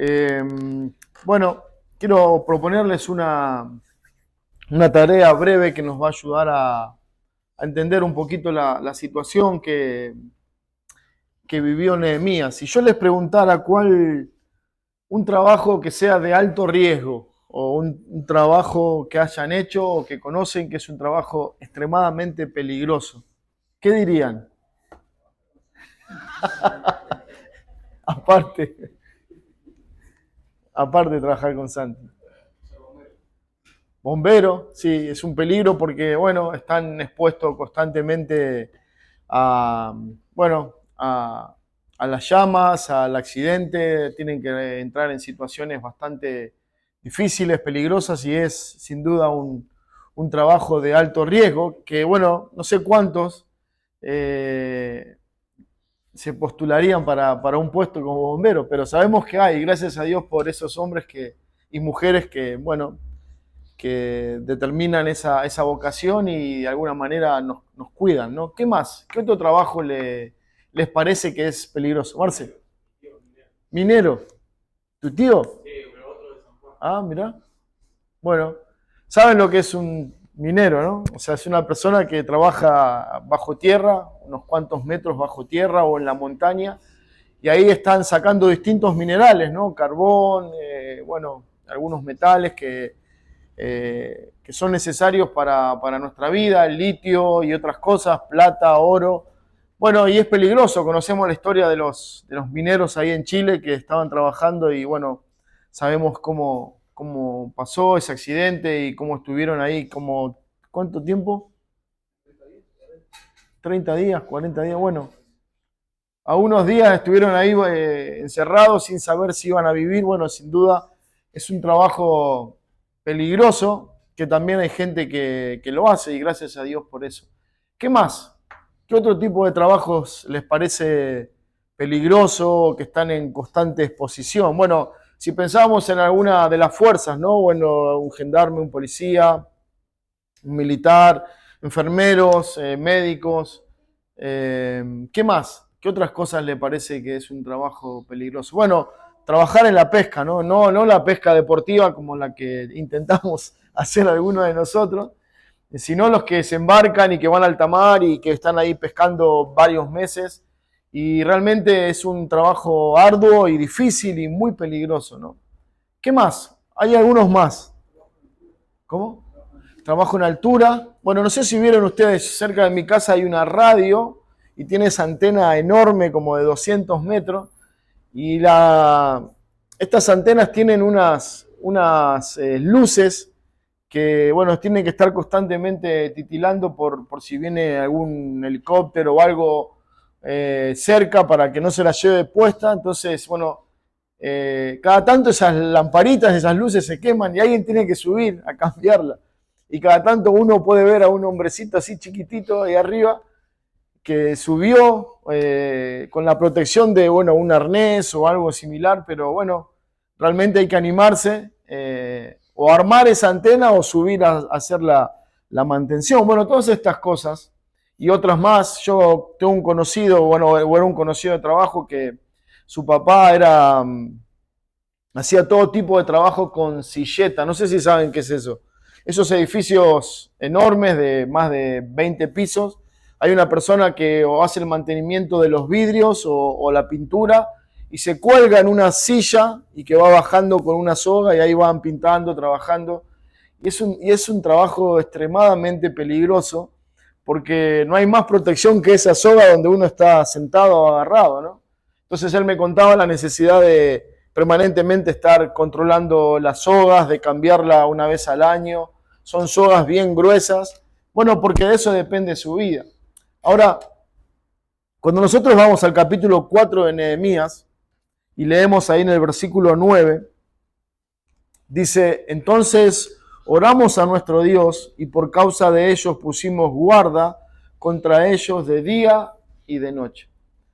Eh, bueno, quiero proponerles una tarea breve que nos va a ayudar a entender un poquito la situación que vivió Nehemías. Si yo les preguntara un trabajo que sea de alto riesgo o un trabajo que hayan hecho o que conocen que es un trabajo extremadamente peligroso, ¿qué dirían? Aparte, aparte de trabajar con Santi. Bombero, sí, es un peligro porque, bueno, están expuestos constantemente a, bueno, a las llamas, al accidente, tienen que entrar en situaciones bastante difíciles, peligrosas y es sin duda un trabajo de alto riesgo que, bueno, no sé cuántos eh, se postularían para un puesto como bombero, pero sabemos que hay, gracias a Dios por esos hombres y mujeres que, bueno, que determinan esa vocación y de alguna manera nos cuidan, ¿no? ¿Qué más? ¿Qué otro trabajo les parece que es peligroso? Marce, minero, ¿tu tío? Ah, mira. Bueno, saben lo que es un minero, ¿no? O sea, es una persona que trabaja bajo tierra, unos cuantos metros bajo tierra o en la montaña, y ahí están sacando distintos minerales, ¿no? Carbón, bueno, algunos metales que son necesarios para nuestra vida, el litio y otras cosas, plata, oro. Bueno, y es peligroso, conocemos la historia de los mineros ahí en Chile que estaban trabajando y bueno, sabemos cómo pasó ese accidente y cómo estuvieron ahí, como, ¿cuánto tiempo? 30 días, 40 días, bueno. A unos días estuvieron ahí encerrados sin saber si iban a vivir. Bueno, sin duda es un trabajo peligroso, que también hay gente que lo hace y gracias a Dios por eso. ¿Qué más? ¿Qué otro tipo de trabajos les parece peligroso, que están en constante exposición? Bueno, si pensábamos en alguna de las fuerzas, ¿no? Bueno, un gendarme, un policía, un militar, enfermeros, médicos. ¿Qué más? ¿Qué otras cosas le parece que es un trabajo peligroso? Bueno, trabajar en la pesca, ¿no? No la pesca deportiva como la que intentamos hacer algunos de nosotros, sino los que se embarcan y que van al alta mar y que están ahí pescando varios meses. Y realmente es un trabajo arduo y difícil y muy peligroso, ¿no? ¿Qué más? Hay algunos más. ¿Cómo? Trabajo en altura. Bueno, no sé si vieron ustedes, cerca de mi casa hay una radio y tiene esa antena enorme como de 200 metros y estas antenas tienen unas luces que, bueno, tienen que estar constantemente titilando por si viene algún helicóptero o algo cerca para que no se la lleve puesta. Entonces, bueno, cada tanto esas lamparitas, esas luces se queman y alguien tiene que subir a cambiarla. Y cada tanto uno puede ver a un hombrecito así chiquitito ahí arriba que subió con la protección de, bueno, un arnés o algo similar, pero bueno, realmente hay que animarse o armar esa antena o subir a hacer la mantención. Bueno, todas estas cosas y otras más. Yo tengo un conocido, bueno, era un conocido de trabajo que su papá hacía todo tipo de trabajo con silleta. No sé si saben qué es eso. Esos edificios enormes de más de 20 pisos. Hay una persona que o hace el mantenimiento de los vidrios o la pintura y se cuelga en una silla y que va bajando con una soga y ahí van pintando, trabajando. Y es un trabajo extremadamente peligroso porque no hay más protección que esa soga donde uno está sentado o agarrado, ¿no? Entonces él me contaba la necesidad de permanentemente estar controlando las sogas, de cambiarla una vez al año. Son sogas bien gruesas. Bueno, porque de eso depende su vida. Ahora, cuando nosotros vamos al capítulo 4 de Nehemías y leemos ahí en el versículo 9, dice, entonces oramos a nuestro Dios y por causa de ellos pusimos guarda contra ellos de día y de noche.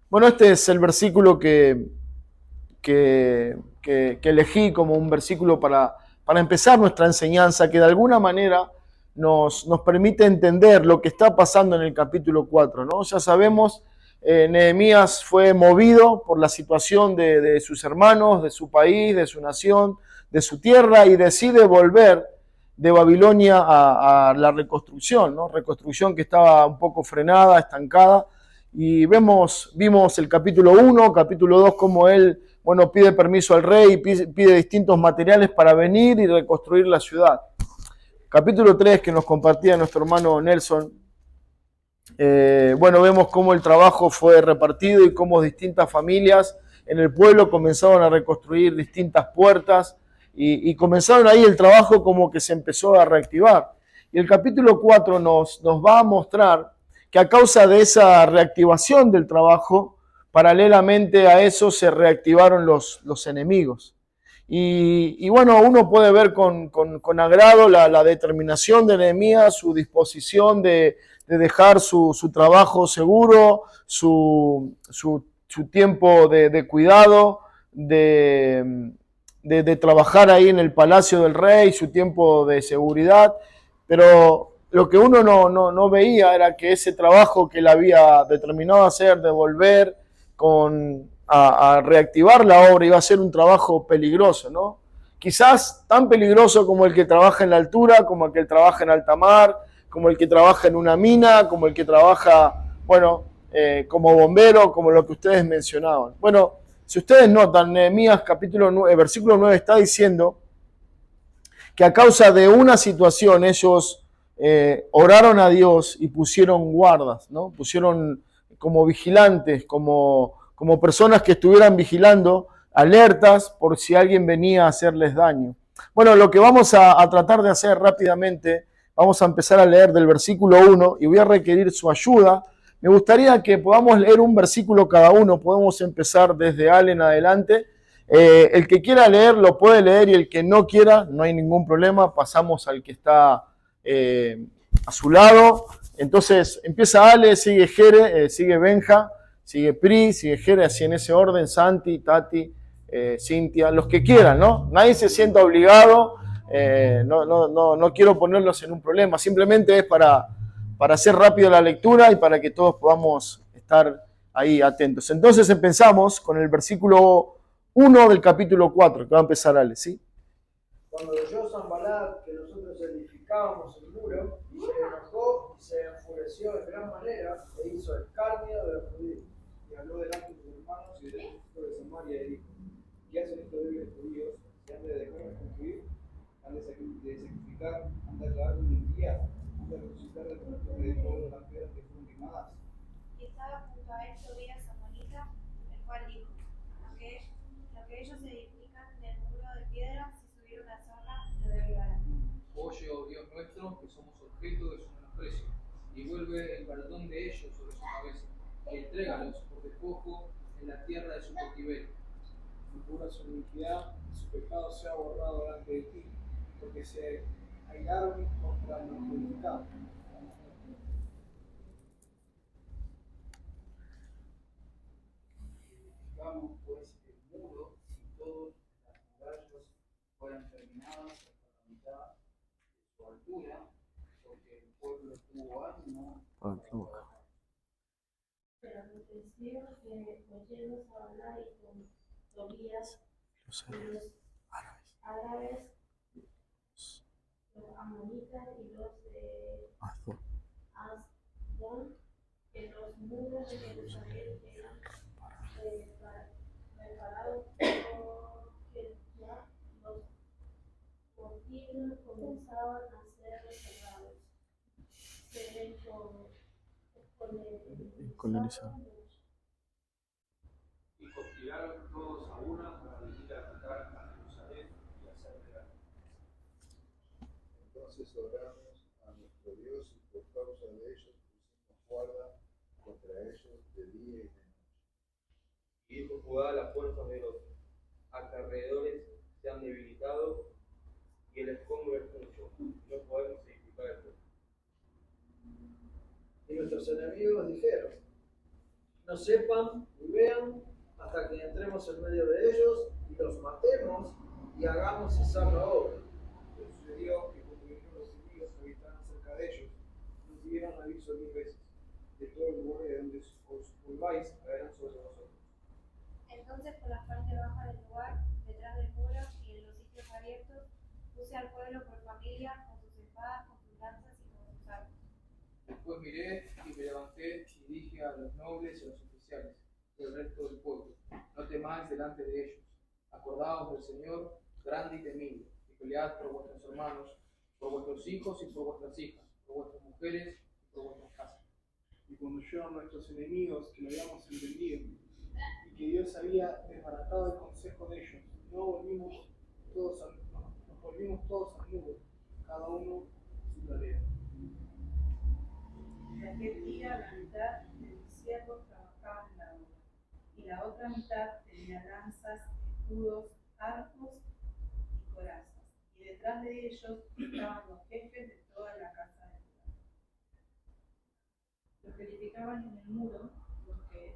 Bueno, este es el versículo que elegí como un versículo para empezar nuestra enseñanza, que de alguna manera nos permite entender lo que está pasando en el capítulo 4, ¿no? Ya sabemos Nehemías fue movido por la situación de sus hermanos, de su país, de su nación, de su tierra, y decide volver de Babilonia a la reconstrucción, ¿no? Reconstrucción que estaba un poco frenada, estancada, y vimos el capítulo 1, capítulo 2, cómo él, bueno, pide permiso al rey, pide distintos materiales para venir y reconstruir la ciudad. Capítulo 3, que nos compartía nuestro hermano Nelson, bueno, vemos cómo el trabajo fue repartido y cómo distintas familias en el pueblo comenzaron a reconstruir distintas puertas y comenzaron ahí el trabajo como que se empezó a reactivar. Y el capítulo 4 nos va a mostrar que a causa de esa reactivación del trabajo, paralelamente a eso se reactivaron los enemigos. Y bueno, uno puede ver con agrado la determinación de Nehemías, su disposición de dejar su trabajo seguro, su tiempo de cuidado, de trabajar ahí en el palacio del rey, su tiempo de seguridad. Pero lo que uno no veía era que ese trabajo que él había determinado hacer, de volver a reactivar la obra, iba a ser un trabajo peligroso, ¿no? Quizás tan peligroso como el que trabaja en la altura, como el que trabaja en alta mar, como el que trabaja en una mina, como el que trabaja, bueno, como bombero, como lo que ustedes mencionaban. Bueno, si ustedes notan, Nehemías capítulo 9, versículo 9 está diciendo que a causa de una situación ellos oraron a Dios y pusieron guardas, ¿no? Pusieron como vigilantes, como personas que estuvieran vigilando, alertas por si alguien venía a hacerles daño. Bueno, lo que vamos a tratar de hacer rápidamente, vamos a empezar a leer del versículo 1 y voy a requerir su ayuda. Me gustaría que podamos leer un versículo cada uno, podemos empezar desde Al en adelante. El que quiera leer lo puede leer y el que no quiera, no hay ningún problema, pasamos al que está a su lado. Entonces empieza Ale, sigue Jere, sigue Benja, sigue Pri, sigue Jere, así en ese orden, Santi, Tati, Cintia, los que quieran, ¿no? Nadie se sienta obligado, no quiero ponerlos en un problema, simplemente es para hacer rápido la lectura y para que todos podamos estar ahí atentos. Entonces empezamos con el versículo 1 del capítulo 4, que va a empezar Ale, ¿sí? Cuando oyó Sanbalat que nosotros edificábamos el muro, se enojó y se enfureció en gran manera e hizo escarnio de los judíos. Y habló delante de sus hermanos y del ejército de Samaria y dijo: ¿Qué hacen estos débiles judíos? Si han de dejarnos construir, han de sacrificar, han de acabar un día, han de resucitar del muerto de todas las piedras que fueron quemadas. Y estaba junto a él Tobías Amonita, el cual dijo: lo que ellos edifican del muro de piedra, si subiera una zorra, lo derribarán. Oye, oh Dios nuestro, que somos objeto de su menosprecio, y vuelve el perdón de ellos sobre su cabeza, y entrégalos por despojo en la tierra de su cautiverio. Y cubra su iniquidad, y su pecado sea borrado delante de ti, porque se airaron contra los purificados. Hagamos pues el muro y todas las murallas fueran terminadas hasta la mitad de su altura, porque el pueblo tuvo ánimo. Pero aconteció que oyendo Sanbalat y con Tobías, los árabes, los amonitas y los de Asdod, que los muros de Jerusalén eran reparados, porque ya los portillos comenzaban a ser restaurados. Se ven colonizados. Y conspiraron todos a una para venir a atacar a Jerusalén y hacer guerra. Entonces oramos a nuestro Dios y por causa de ellos pusimos guarda contra ellos de día y de noche. Y dijo Judá: las fuerzas de los alrededores se han debilitado y el escombro es mucho, no podemos edificar el muro. Y nuestros enemigos dijeron: no sepan ni vean hasta que entremos en medio de ellos y los matemos y hagamos cesar la obra. Pero sucedió que cuando vinieron los enemigos que habitaban cerca de ellos, recibieron aviso 1000 veces de todo el lugar de donde os sepáis caerán sobre vosotros. Entonces por la parte baja del lugar, detrás del muro y en los sitios abiertos, puse al pueblo por familia, con sus espadas, con sus lanzas y con sus arcos. Después miré y me levanté y dije a los nobles y a los oficiales y al resto del pueblo: no temáis delante de ellos. Acordaos del Señor, grande y temible, y pelead por vuestros hermanos, por vuestros hijos y por vuestras hijas, por vuestras mujeres y por vuestras casas. Y cuando oyeron nuestros enemigos que lo habíamos entendido y que Dios había desbaratado el consejo de ellos, nos volvimos todos al muro, cada uno su tarea. En aquel día la mitad de mis siervos trabajaban en la obra, y la otra mitad tenía lanzas, escudos, arcos y corazas, y detrás de ellos estaban los jefes de toda la casa de Judá. Los que edificaban en el muro, los que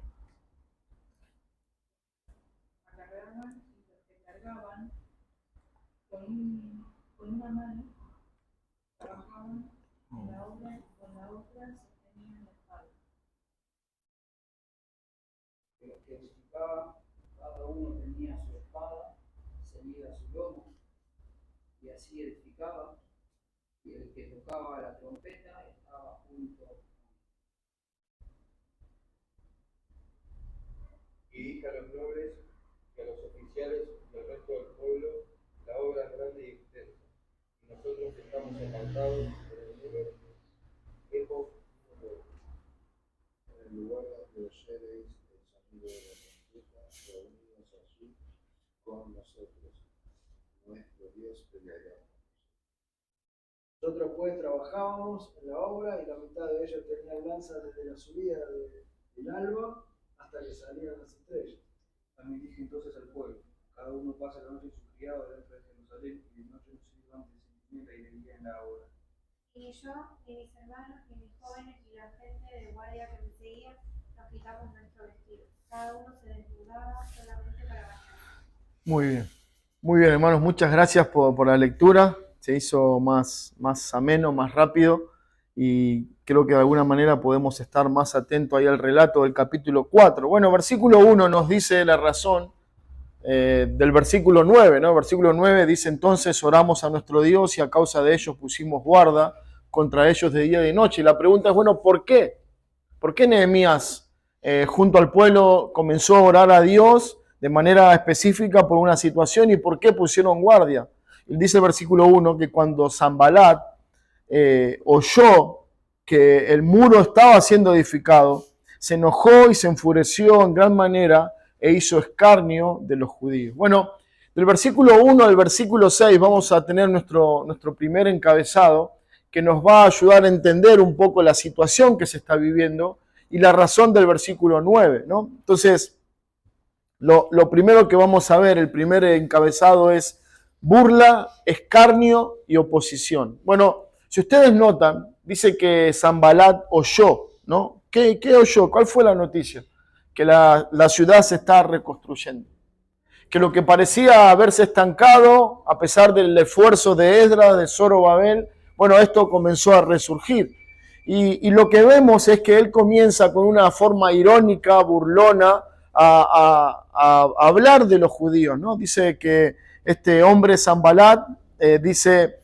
acarreaban y los que cargaban, con una mano trabajaban en la obra y con la otra sostenían la espada. Que los que edificaban, cada uno tenía su espada ceñida a su lomo, y así edificaba, y el que tocaba la trompeta estaba junto. Y dije a los nobles y a los oficiales y al resto del pueblo: la obra es grande y extensa, y nosotros estamos apartados en el muro, lejos uno de otro. En el lugar donde oyereis el sonido de la trompeta, reunidos allí con nosotros. Nuestro Dios peleará. Nosotros pues trabajábamos en la obra y la mitad de ellos tenían lanzas desde la subida del alba hasta que salían las estrellas. También dije entonces al pueblo: cada uno pasa la noche en su criado dentro de Jerusalén, y de noche en su sirviente de centinela y de día en la obra. Y ni yo, ni mis hermanos, ni mis jóvenes, ni la gente de guardia que me seguía, nos quitamos nuestro vestido. Cada uno se desnudaba solamente para bañarse. Muy bien, hermanos, muchas gracias por la lectura. Se hizo más ameno, más rápido, y creo que de alguna manera podemos estar más atentos ahí al relato del capítulo 4. Bueno, versículo 1 nos dice la razón del versículo 9, ¿no? Versículo 9 dice: entonces oramos a nuestro Dios y a causa de ellos pusimos guarda contra ellos de día y de noche. Y la pregunta es, bueno, ¿por qué? ¿Por qué Nehemías junto al pueblo comenzó a orar a Dios de manera específica por una situación, y por qué pusieron guardia? Él dice el versículo 1 que cuando Sanbalat oyó que el muro estaba siendo edificado, se enojó y se enfureció en gran manera e hizo escarnio de los judíos. Bueno, del versículo 1 al versículo 6 vamos a tener nuestro primer encabezado, que nos va a ayudar a entender un poco la situación que se está viviendo y la razón del versículo 9, ¿no? Entonces, lo primero que vamos a ver, el primer encabezado es burla, escarnio y oposición. Bueno, si ustedes notan, dice que Sanbalat oyó, ¿no? ¿Qué oyó? ¿Cuál fue la noticia? Que la ciudad se está reconstruyendo. Que lo que parecía haberse estancado, a pesar del esfuerzo de Esdras, de Zorobabel, bueno, esto comenzó a resurgir. Y lo que vemos es que él comienza con una forma irónica, burlona, a hablar de los judíos, ¿no? Dice que este hombre Sanbalat dice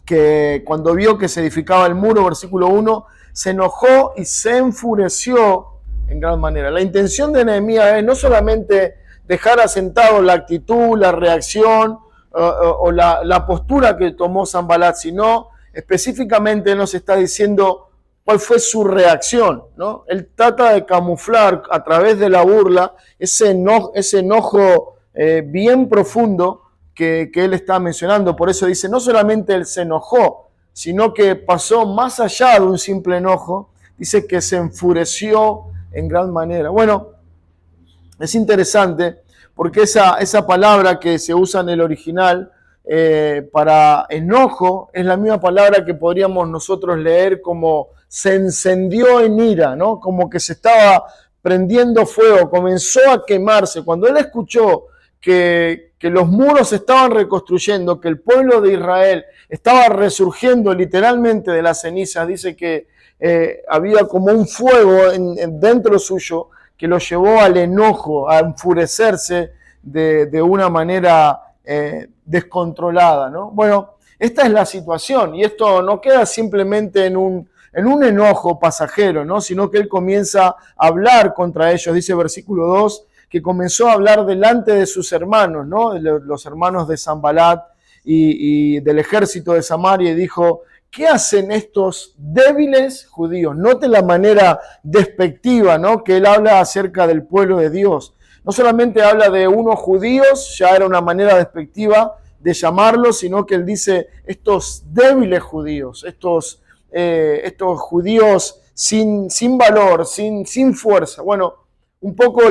que cuando vio que se edificaba el muro, versículo 1, se enojó y se enfureció en gran manera. La intención de Nehemías es no solamente dejar asentado la actitud, la reacción o la postura que tomó Sanbalat, sino específicamente nos está diciendo cuál fue su reacción, ¿no? Él trata de camuflar a través de la burla ese enojo bien profundo que él está mencionando. Por eso dice, no solamente él se enojó, sino que pasó más allá de un simple enojo. Dice que se enfureció en gran manera. Bueno, es interesante porque esa palabra que se usa en el original para enojo es la misma palabra que podríamos nosotros leer como se encendió en ira, ¿no? Como que se estaba prendiendo fuego, comenzó a quemarse. Cuando él escuchó que los muros se estaban reconstruyendo, que el pueblo de Israel estaba resurgiendo literalmente de las cenizas, dice que había como un fuego dentro suyo que lo llevó al enojo, a enfurecerse de una manera descontrolada, ¿no? Bueno, esta es la situación y esto no queda simplemente en un enojo pasajero, ¿no? Sino que él comienza a hablar contra ellos. Dice versículo 2 que comenzó a hablar delante de sus hermanos, ¿no? Los hermanos de Sanbalat y del ejército de Samaria, y dijo: ¿qué hacen estos débiles judíos? Note la manera despectiva, ¿no?, que él habla acerca del pueblo de Dios. No solamente habla de unos judíos, ya era una manera despectiva de llamarlos, sino que él dice estos débiles judíos, estos judíos sin valor, sin fuerza. Bueno, un poco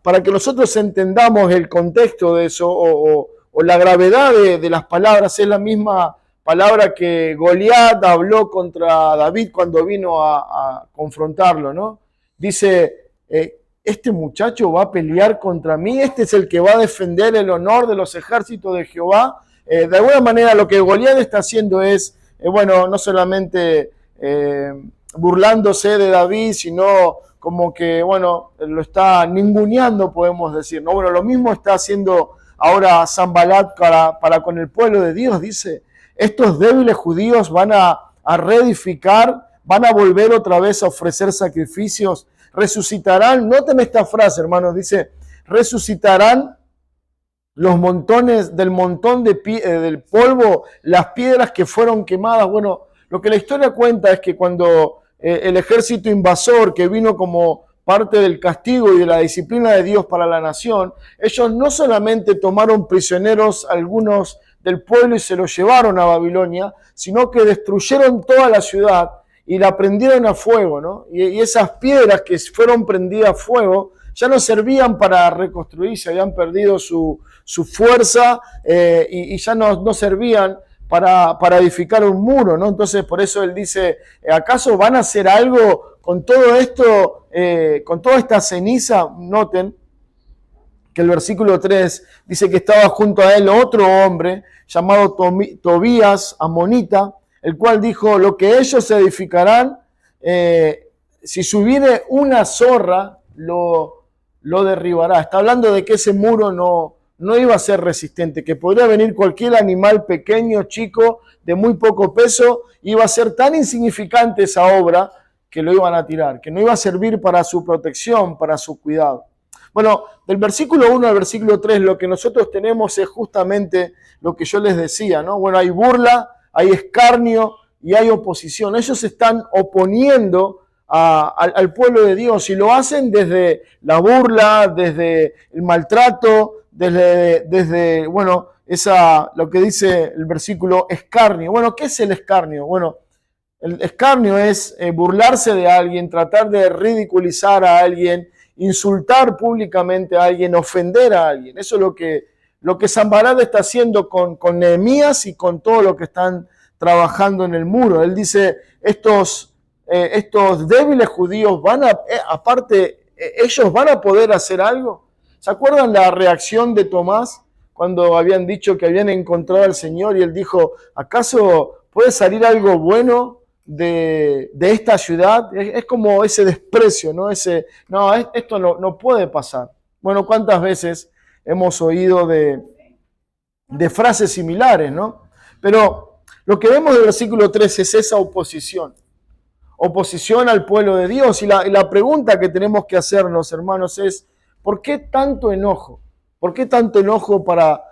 para que nosotros entendamos el contexto de eso o la gravedad de las palabras, es la misma palabra que Goliat habló contra David cuando vino a confrontarlo, ¿no? Dice, este muchacho va a pelear contra mí, este es el que va a defender el honor de los ejércitos de Jehová. De alguna manera lo que Goliat está haciendo es, no solamente burlándose de David, sino como que, lo está ninguneando, podemos decir, ¿no? Bueno, lo mismo está haciendo ahora Sanbalat para con el pueblo de Dios. Dice, estos débiles judíos van a reedificar, van a volver otra vez a ofrecer sacrificios, resucitarán, noten esta frase, hermanos, dice, resucitarán los montones, del montón del polvo, las piedras que fueron quemadas. Bueno, lo que la historia cuenta es que cuando el ejército invasor, que vino como parte del castigo y de la disciplina de Dios para la nación, ellos no solamente tomaron prisioneros algunos del pueblo y se los llevaron a Babilonia, sino que destruyeron toda la ciudad y la prendieron a fuego, ¿no? Y esas piedras que fueron prendidas a fuego ya no servían para reconstruirse, habían perdido su fuerza y ya no servían para edificar un muro, ¿no? Entonces, por eso él dice, ¿acaso van a hacer algo con todo esto, con toda esta ceniza? Noten que el versículo 3 dice que estaba junto a él otro hombre llamado Tobías, amonita, el cual dijo, lo que ellos edificarán, si subiere una zorra, lo derribará. Está hablando de que ese muro no iba a ser resistente, que podría venir cualquier animal pequeño, chico, de muy poco peso, iba a ser tan insignificante esa obra que lo iban a tirar, que no iba a servir para su protección, para su cuidado. Bueno, del versículo 1 al versículo 3, lo que nosotros tenemos es justamente lo que yo les decía, ¿no? Bueno, hay burla, hay escarnio y hay oposición. Ellos se están oponiendo al pueblo de Dios y lo hacen desde la burla, desde el maltrato, desde lo que dice el versículo escarnio. Bueno, ¿qué es el escarnio? Bueno, el escarnio es burlarse de alguien, tratar de ridiculizar a alguien, insultar públicamente a alguien, ofender a alguien. Eso es lo que Sanbalat está haciendo con Nehemías y con todo lo que están trabajando en el muro. Él dice, estos débiles judíos ellos van a poder hacer algo. ¿Se acuerdan la reacción de Tomás cuando habían dicho que habían encontrado al Señor y él dijo, ¿acaso puede salir algo bueno de esta ciudad? Es como ese desprecio, ¿no? Esto no puede pasar. Bueno, ¿cuántas veces hemos oído de frases similares, ¿no? Pero lo que vemos del versículo 3 es esa oposición al pueblo de Dios. Y la pregunta que tenemos que hacernos, hermanos, es ¿por qué tanto enojo? ¿Por qué tanto enojo para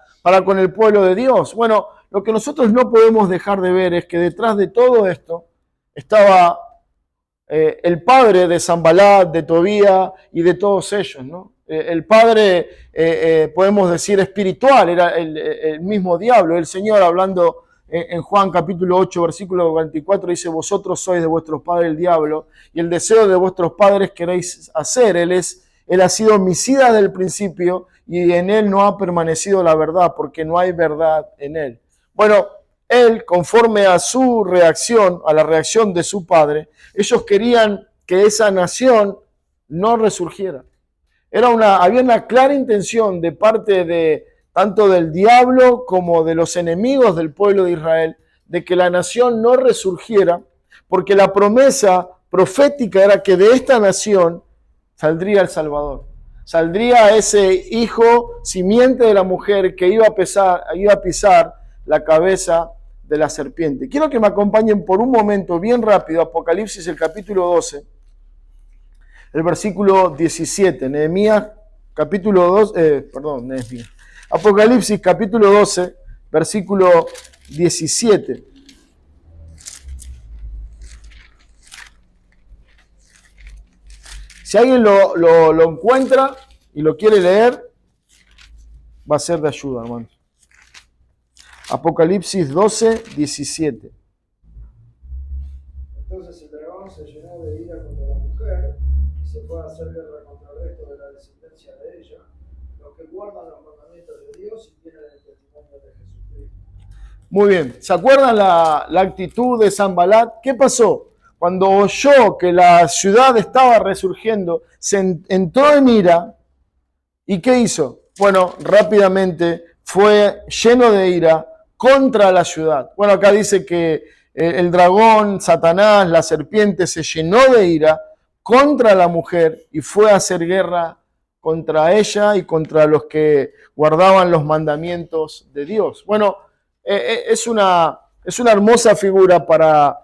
con el pueblo de Dios? Bueno, lo que nosotros no podemos dejar de ver es que detrás de todo esto estaba el padre de Sanbalat, de Tobías y de todos ellos, ¿no? El padre, podemos decir, espiritual, era el mismo diablo. El Señor, hablando en Juan capítulo 8, versículo 24, dice, vosotros sois de vuestro padre el diablo, y el deseo de vuestros padres queréis hacer. Él ha sido homicida desde el principio, y en él no ha permanecido la verdad, porque no hay verdad en él. Bueno, él, conforme a su reacción, a la reacción de su padre, ellos querían que esa nación no resurgiera. Había una clara intención de parte de tanto del diablo como de los enemigos del pueblo de Israel, de que la nación no resurgiera, porque la promesa profética era que de esta nación saldría el Salvador. Saldría ese hijo, simiente de la mujer, que iba a pisar la cabeza de la serpiente. Quiero que me acompañen por un momento, bien rápido, Apocalipsis, el capítulo 12, el versículo 17. Nehemías, capítulo 12, Nehemías. Apocalipsis, capítulo 12, versículo 17. Si alguien lo encuentra y lo quiere leer, va a ser de ayuda, hermano. Apocalipsis 12, 17. Entonces el dragón se llenó de ira contra la mujer y se fue a hacer guerra contra el resto de la descendencia de ella, los que guardan los mandamientos de Dios y tienen el testimonio de Jesucristo. Muy bien. ¿Se acuerdan la actitud de Sanbalat? ¿Qué pasó? Cuando oyó que la ciudad estaba resurgiendo, se entró en ira. ¿Y qué hizo? Bueno, rápidamente fue lleno de ira contra la ciudad. Bueno, acá dice que el dragón, Satanás, la serpiente, se llenó de ira contra la mujer y fue a hacer guerra contra ella y contra los que guardaban los mandamientos de Dios. Bueno, es una hermosa figura para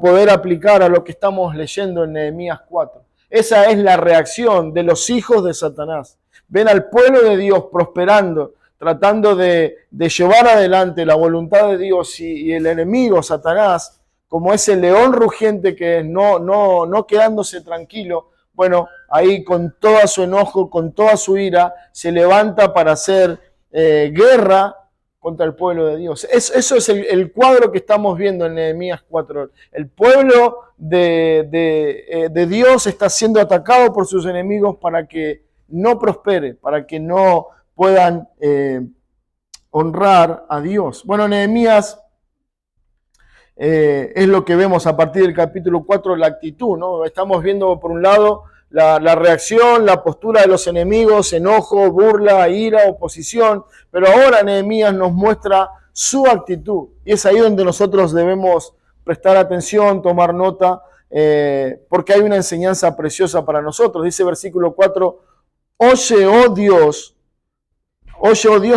poder aplicar a lo que estamos leyendo en Nehemías 4. Esa es la reacción de los hijos de Satanás. Ven al pueblo de Dios prosperando, tratando de llevar adelante la voluntad de Dios y el enemigo, Satanás, como ese león rugiente que es, no quedándose tranquilo. Bueno, ahí con todo su enojo, con toda su ira, se levanta para hacer guerra contra el pueblo de Dios. Eso es el cuadro que estamos viendo en Nehemías 4. El pueblo de Dios está siendo atacado por sus enemigos para que no prospere, para que no puedan honrar a Dios. Bueno, Nehemías es lo que vemos a partir del capítulo 4, la actitud, ¿no? Estamos viendo por un lado la reacción, la postura de los enemigos, enojo, burla, ira, oposición, pero ahora Nehemías nos muestra su actitud y es ahí donde nosotros debemos prestar atención, tomar nota, porque hay una enseñanza preciosa para nosotros. Dice versículo 4, oye, oh Dios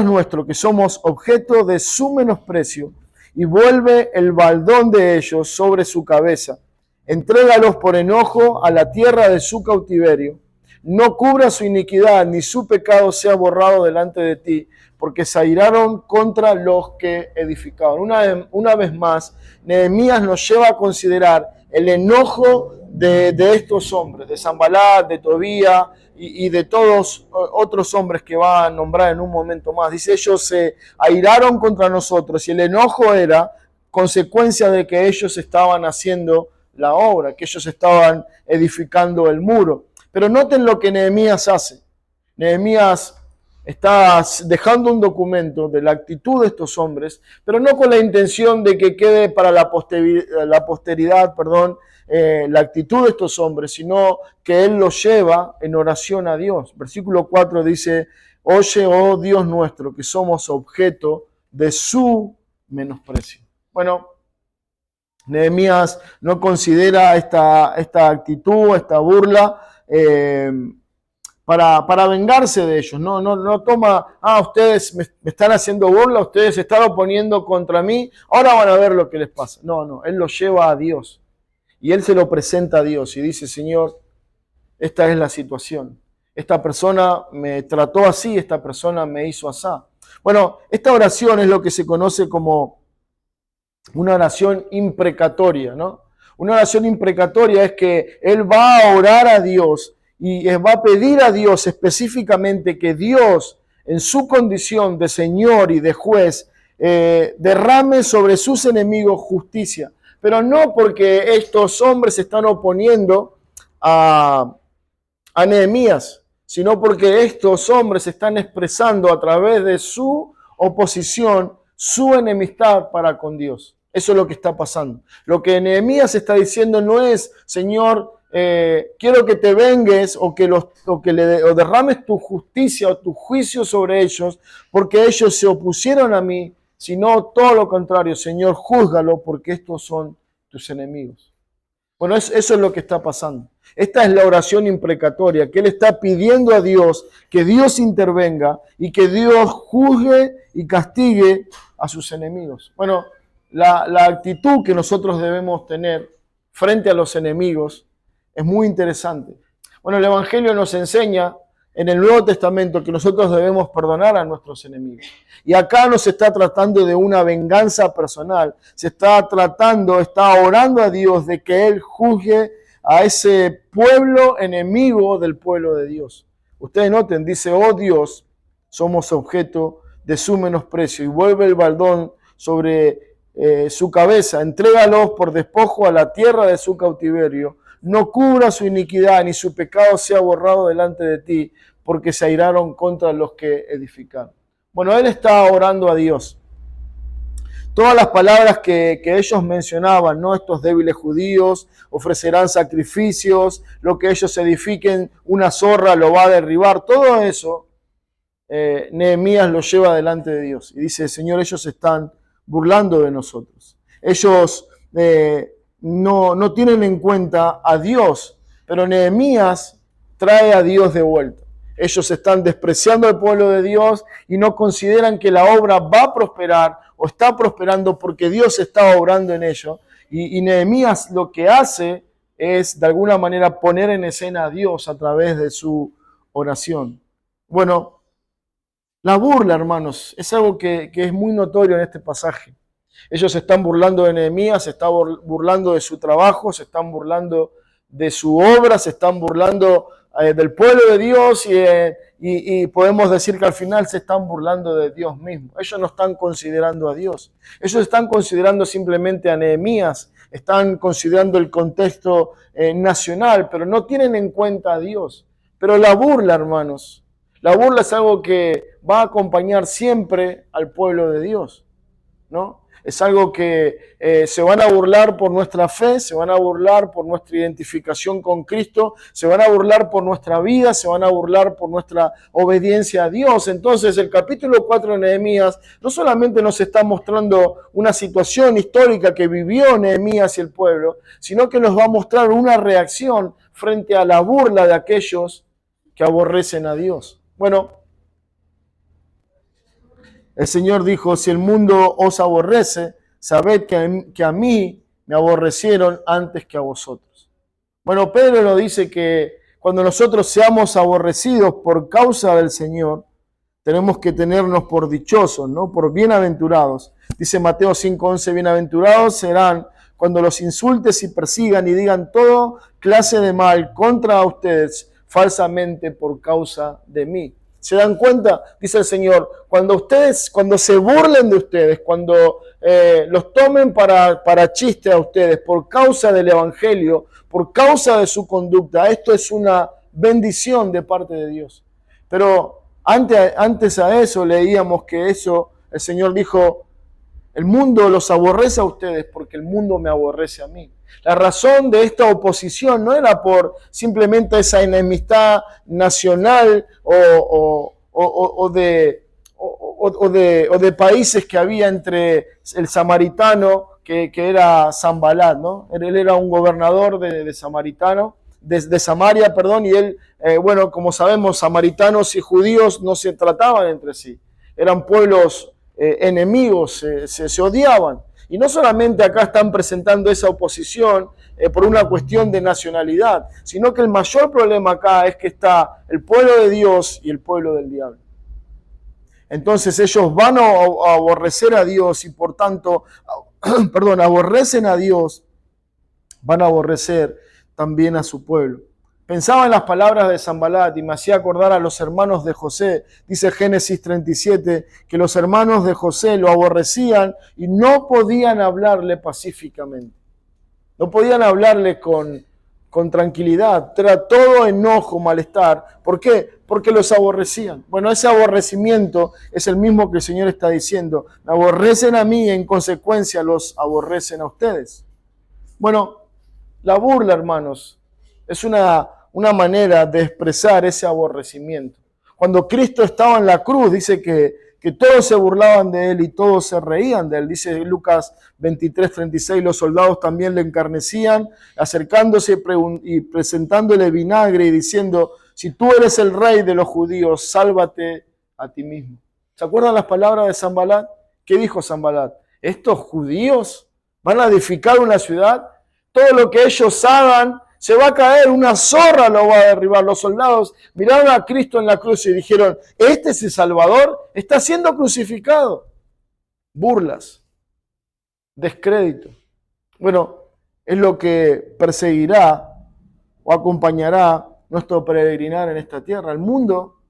nuestro, que somos objeto de su menosprecio, y vuelve el baldón de ellos sobre su cabeza. Entrégalos por enojo a la tierra de su cautiverio. No cubra su iniquidad, ni su pecado sea borrado delante de ti, porque se airaron contra los que edificaban. Una vez más, Nehemías nos lleva a considerar el enojo de estos hombres, de Sanbalat, de Tobía y de todos otros hombres que va a nombrar en un momento más. Dice, ellos se airaron contra nosotros y el enojo era consecuencia de que ellos estaban haciendo la obra, que ellos estaban edificando el muro. Pero noten lo que Nehemías hace. Nehemías está dejando un documento de la actitud de estos hombres, pero no con la intención de que quede para la posteridad, la actitud de estos hombres, sino que él los lleva en oración a Dios. Versículo 4 dice, oye, oh Dios nuestro, que somos objeto de su menosprecio. Bueno, Nehemías no considera esta actitud, esta burla, para vengarse de ellos. No toma, ustedes me están haciendo burla, ustedes se están oponiendo contra mí, ahora van a ver lo que les pasa. No, él lo lleva a Dios. Y él se lo presenta a Dios y dice, Señor, esta es la situación. Esta persona me trató así, esta persona me hizo así. Bueno, esta oración es lo que se conoce como una oración imprecatoria, ¿no? Una oración imprecatoria es que él va a orar a Dios y va a pedir a Dios específicamente que Dios, en su condición de Señor y de juez, derrame sobre sus enemigos justicia. Pero no porque estos hombres se están oponiendo a Nehemías, sino porque estos hombres están expresando a través de su oposición su enemistad para con Dios. Eso es lo que está pasando. Lo que Nehemías está diciendo no es, Señor, quiero que te vengues o derrames tu justicia o tu juicio sobre ellos porque ellos se opusieron a mí, sino todo lo contrario, Señor, júzgalo porque estos son tus enemigos. Bueno, eso es lo que está pasando. Esta es la oración imprecatoria, que él está pidiendo a Dios que Dios intervenga y que Dios juzgue y castigue a sus enemigos. Bueno, la actitud que nosotros debemos tener frente a los enemigos es muy interesante. Bueno, el Evangelio nos enseña en el Nuevo Testamento que nosotros debemos perdonar a nuestros enemigos. Y acá no se está tratando de una venganza personal, se está orando a Dios de que Él juzgue a ese pueblo enemigo del pueblo de Dios. Ustedes noten, dice, oh Dios, somos objeto de su menosprecio, y vuelve el baldón sobre su cabeza, entrégalos por despojo a la tierra de su cautiverio, no cubra su iniquidad, ni su pecado sea borrado delante de ti, porque se airaron contra los que edificaron. Bueno, él está orando a Dios. Todas las palabras que ellos mencionaban, ¿no? Estos débiles judíos ofrecerán sacrificios, lo que ellos edifiquen, una zorra lo va a derribar, todo eso, Nehemías lo lleva delante de Dios. Y dice, Señor, ellos están burlando de nosotros. Ellos no tienen en cuenta a Dios, pero Nehemías trae a Dios de vuelta. Ellos están despreciando al pueblo de Dios y no consideran que la obra va a prosperar o está prosperando porque Dios está obrando en ello. Y Nehemías lo que hace es de alguna manera poner en escena a Dios a través de su oración. Bueno, la burla, hermanos, es algo que es muy notorio en este pasaje. Ellos se están burlando de Nehemías, se están burlando de su trabajo, se están burlando de su obra, se están burlando del pueblo de Dios y podemos decir que al final se están burlando de Dios mismo. Ellos no están considerando a Dios. Ellos están considerando simplemente a Nehemías, están considerando el contexto nacional, pero no tienen en cuenta a Dios. Pero la burla, hermanos, la burla es algo que va a acompañar siempre al pueblo de Dios, ¿no? Es algo que se van a burlar por nuestra fe, se van a burlar por nuestra identificación con Cristo, se van a burlar por nuestra vida, se van a burlar por nuestra obediencia a Dios. Entonces el capítulo 4 de Nehemías no solamente nos está mostrando una situación histórica que vivió Nehemías y el pueblo, sino que nos va a mostrar una reacción frente a la burla de aquellos que aborrecen a Dios. Bueno, el Señor dijo, si el mundo os aborrece, sabed que a mí me aborrecieron antes que a vosotros. Bueno, Pedro nos dice que cuando nosotros seamos aborrecidos por causa del Señor, tenemos que tenernos por dichosos, ¿no? Por bienaventurados. Dice Mateo 5:11, bienaventurados serán cuando los insultes y persigan y digan toda clase de mal contra ustedes falsamente por causa de mí. ¿Se dan cuenta? Dice el Señor, cuando se burlen de ustedes, cuando los tomen para chiste a ustedes por causa del Evangelio, por causa de su conducta, esto es una bendición de parte de Dios. Pero antes a eso leíamos que el Señor dijo, el mundo los aborrece a ustedes porque el mundo me aborrece a mí. La razón de esta oposición no era por simplemente esa enemistad nacional o de países que había entre el samaritano, que era Sanbalat, ¿no? Él era un gobernador de Samaria, y él, como sabemos, samaritanos y judíos no se trataban entre sí. Eran pueblos enemigos, se odiaban. Y no solamente acá están presentando esa oposición por una cuestión de nacionalidad, sino que el mayor problema acá es que está el pueblo de Dios y el pueblo del diablo. Entonces ellos van a aborrecer a Dios y por tanto, aborrecen a Dios, van a aborrecer también a su pueblo. Pensaba en las palabras de Sanbalat y me hacía acordar a los hermanos de José. Dice Génesis 37 que los hermanos de José lo aborrecían y no podían hablarle pacíficamente. No podían hablarle con tranquilidad. Era todo enojo, malestar. ¿Por qué? Porque los aborrecían. Bueno, ese aborrecimiento es el mismo que el Señor está diciendo. Me aborrecen a mí y en consecuencia los aborrecen a ustedes. Bueno, la burla, hermanos, es una manera de expresar ese aborrecimiento. Cuando Cristo estaba en la cruz, dice que que todos se burlaban de él y todos se reían de él. Dice Lucas 23:36, los soldados también le encarnecían, acercándose y presentándole vinagre y diciendo, si tú eres el rey de los judíos, sálvate a ti mismo. ¿Se acuerdan las palabras de Sanbalat? ¿Qué dijo Sanbalat? Estos judíos van a edificar una ciudad, todo lo que ellos hagan se va a caer, una zorra lo va a derribar. Los soldados miraron a Cristo en la cruz y dijeron, este es el Salvador, está siendo crucificado. Burlas, descrédito. Bueno, es lo que perseguirá o acompañará nuestro peregrinar en esta tierra. El mundo,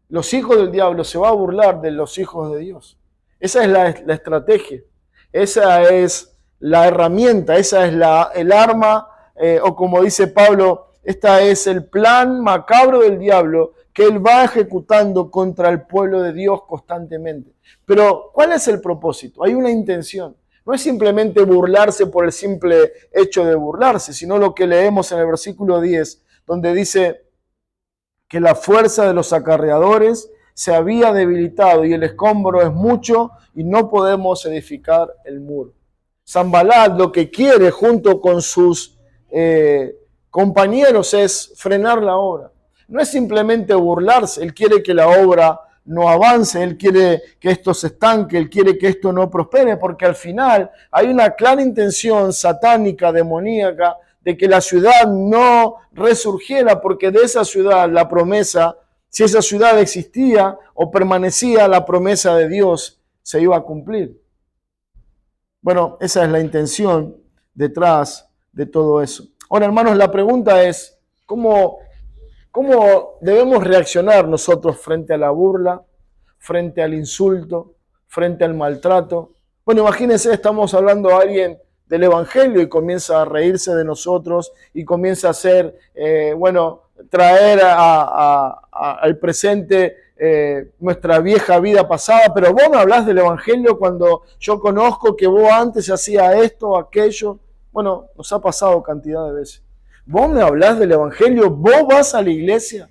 los hijos del diablo se va a burlar de los hijos de Dios. Esa es la estrategia, esa es la herramienta, esa es el arma, o como dice Pablo, esta es el plan macabro del diablo que él va ejecutando contra el pueblo de Dios constantemente. Pero, ¿cuál es el propósito? Hay una intención. No es simplemente burlarse por el simple hecho de burlarse, sino lo que leemos en el versículo 10, donde dice que la fuerza de los acarreadores se había debilitado y el escombro es mucho y no podemos edificar el muro. Sanbalat lo que quiere junto con sus compañeros es frenar la obra. No es simplemente burlarse, él quiere que la obra no avance, él quiere que esto se estanque, él quiere que esto no prospere, porque al final hay una clara intención satánica, demoníaca, de que la ciudad no resurgiera, porque de esa ciudad la promesa, si esa ciudad existía o permanecía, la promesa de Dios se iba a cumplir. Bueno, esa es la intención detrás de todo eso. Ahora, hermanos, la pregunta es, ¿cómo debemos reaccionar nosotros frente a la burla, frente al insulto, frente al maltrato? Bueno, imagínense, estamos hablando a alguien del Evangelio y comienza a reírse de nosotros y comienza a hacer, traer al presente nuestra vieja vida pasada, pero vos me hablás del Evangelio cuando yo conozco que vos antes hacías esto, aquello. Bueno, nos ha pasado cantidad de veces. Vos me hablás del Evangelio, vos vas a la iglesia.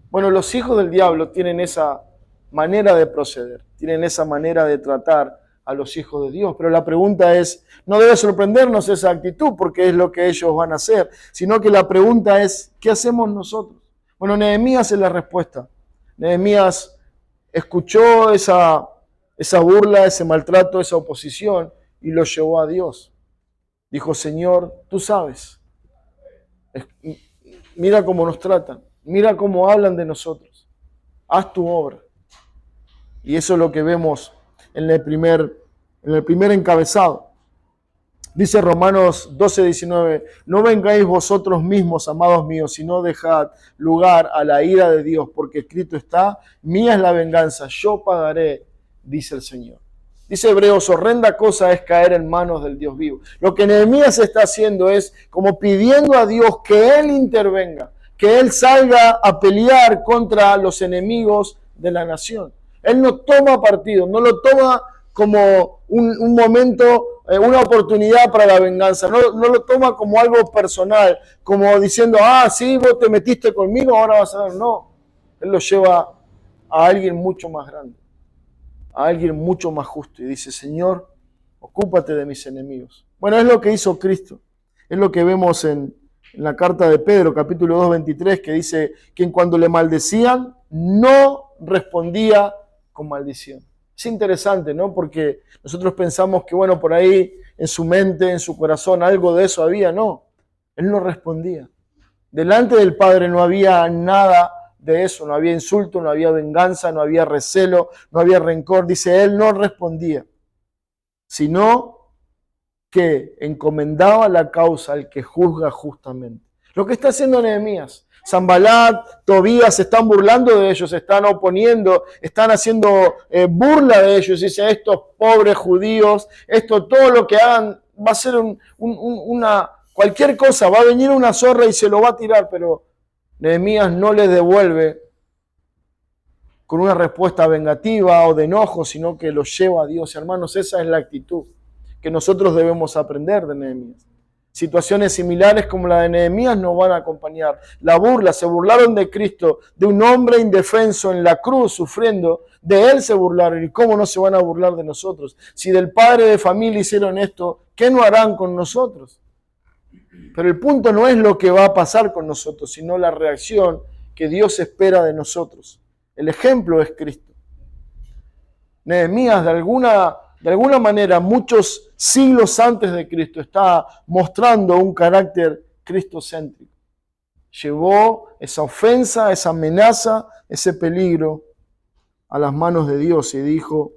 Bueno, los hijos del diablo tienen esa manera de proceder, tienen esa manera de tratar a los hijos de Dios. Pero la pregunta es, no debe sorprendernos esa actitud porque es lo que ellos van a hacer, sino que la pregunta es, ¿qué hacemos nosotros? Bueno, Nehemías es la respuesta. Nehemías escuchó esa burla, ese maltrato, esa oposición y lo llevó a Dios. Dijo, Señor, tú sabes. Mira cómo nos tratan, mira cómo hablan de nosotros. Haz tu obra. Y eso es lo que vemos en el primer encabezado. Dice Romanos 12:19, no vengáis vosotros mismos, amados míos, sino dejad lugar a la ira de Dios, porque escrito está, mía es la venganza, yo pagaré, dice el Señor. Dice Hebreos, horrenda cosa es caer en manos del Dios vivo. Lo que Nehemías está haciendo es como pidiendo a Dios que Él intervenga, que Él salga a pelear contra los enemigos de la nación. Él no toma partido, no lo toma como un momento, una oportunidad para la venganza. No lo toma como algo personal, como diciendo, sí, vos te metiste conmigo, ahora vas a ver. No, Él lo lleva a alguien mucho más grande, a alguien mucho más justo. Y dice, Señor, ocúpate de mis enemigos. Bueno, es lo que hizo Cristo. Es lo que vemos en la carta de Pedro, capítulo 2:23, que dice que cuando le maldecían, no respondía con maldición. Es interesante, ¿no? Porque nosotros pensamos que, bueno, por ahí en su mente, en su corazón, algo de eso había. No, Él no respondía. Delante del Padre no había nada de eso, no había insulto, no había venganza, no había recelo, no había rencor. Dice, Él no respondía, sino que encomendaba la causa al que juzga justamente. Lo que está haciendo Nehemías. Sanbalat, Tobías se están burlando de ellos, se están oponiendo, están haciendo burla de ellos. Dice, estos pobres judíos, todo lo que hagan va a ser cualquier cosa, va a venir una zorra y se lo va a tirar, pero Nehemías no les devuelve con una respuesta vengativa o de enojo, sino que los lleva a Dios. Hermanos, esa es la actitud que nosotros debemos aprender de Nehemías. Situaciones similares como la de Nehemías nos van a acompañar. La burla, se burlaron de Cristo, de un hombre indefenso en la cruz sufriendo, de Él se burlaron. ¿Y cómo no se van a burlar de nosotros? Si del padre de familia hicieron esto, ¿qué no harán con nosotros? Pero el punto no es lo que va a pasar con nosotros, sino la reacción que Dios espera de nosotros. El ejemplo es Cristo. Nehemías, de alguna manera, muchos siglos antes de Cristo, está mostrando un carácter cristocéntrico. Llevó esa ofensa, esa amenaza, ese peligro a las manos de Dios y dijo,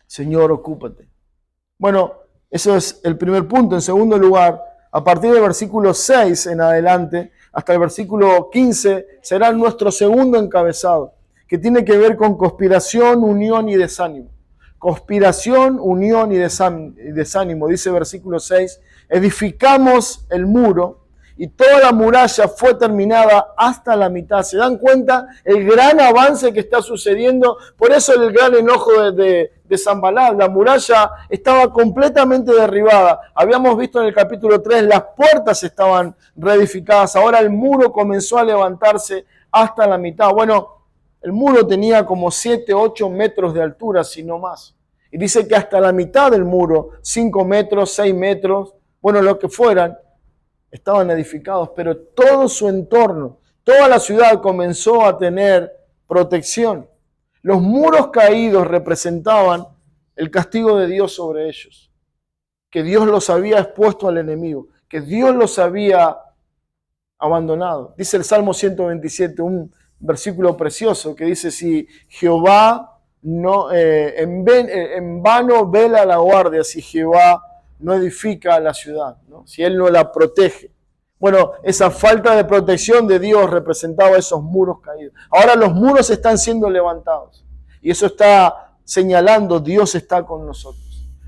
Señor, ocúpate. Bueno, eso es el primer punto. En segundo lugar, a partir del versículo 6 en adelante, hasta el versículo 15, será nuestro segundo encabezado, que tiene que ver con conspiración, unión y desánimo. Conspiración, unión y desánimo. Dice versículo 6, edificamos el muro y toda la muralla fue terminada hasta la mitad. ¿Se dan cuenta el gran avance que está sucediendo? Por eso el gran enojo de Sanbalat. La muralla estaba completamente derribada. Habíamos visto en el capítulo 3, las puertas estaban reedificadas. Ahora el muro comenzó a levantarse hasta la mitad. Bueno, el muro tenía como 7, 8 metros de altura, si no más. Y dice que hasta la mitad del muro, 5 metros, 6 metros, bueno, lo que fueran, estaban edificados. Pero todo su entorno, toda la ciudad comenzó a tener protección. Los muros caídos representaban el castigo de Dios sobre ellos. Que Dios los había expuesto al enemigo. Que Dios los había abandonado. Dice el Salmo 127, un versículo precioso que dice, si Jehová no, en vano vela la guardia, si Jehová no edifica la ciudad, ¿no? Si Él no la protege. Bueno, esa falta de protección de Dios representaba esos muros caídos. Ahora los muros están siendo levantados. Y eso está señalando, Dios está con nosotros.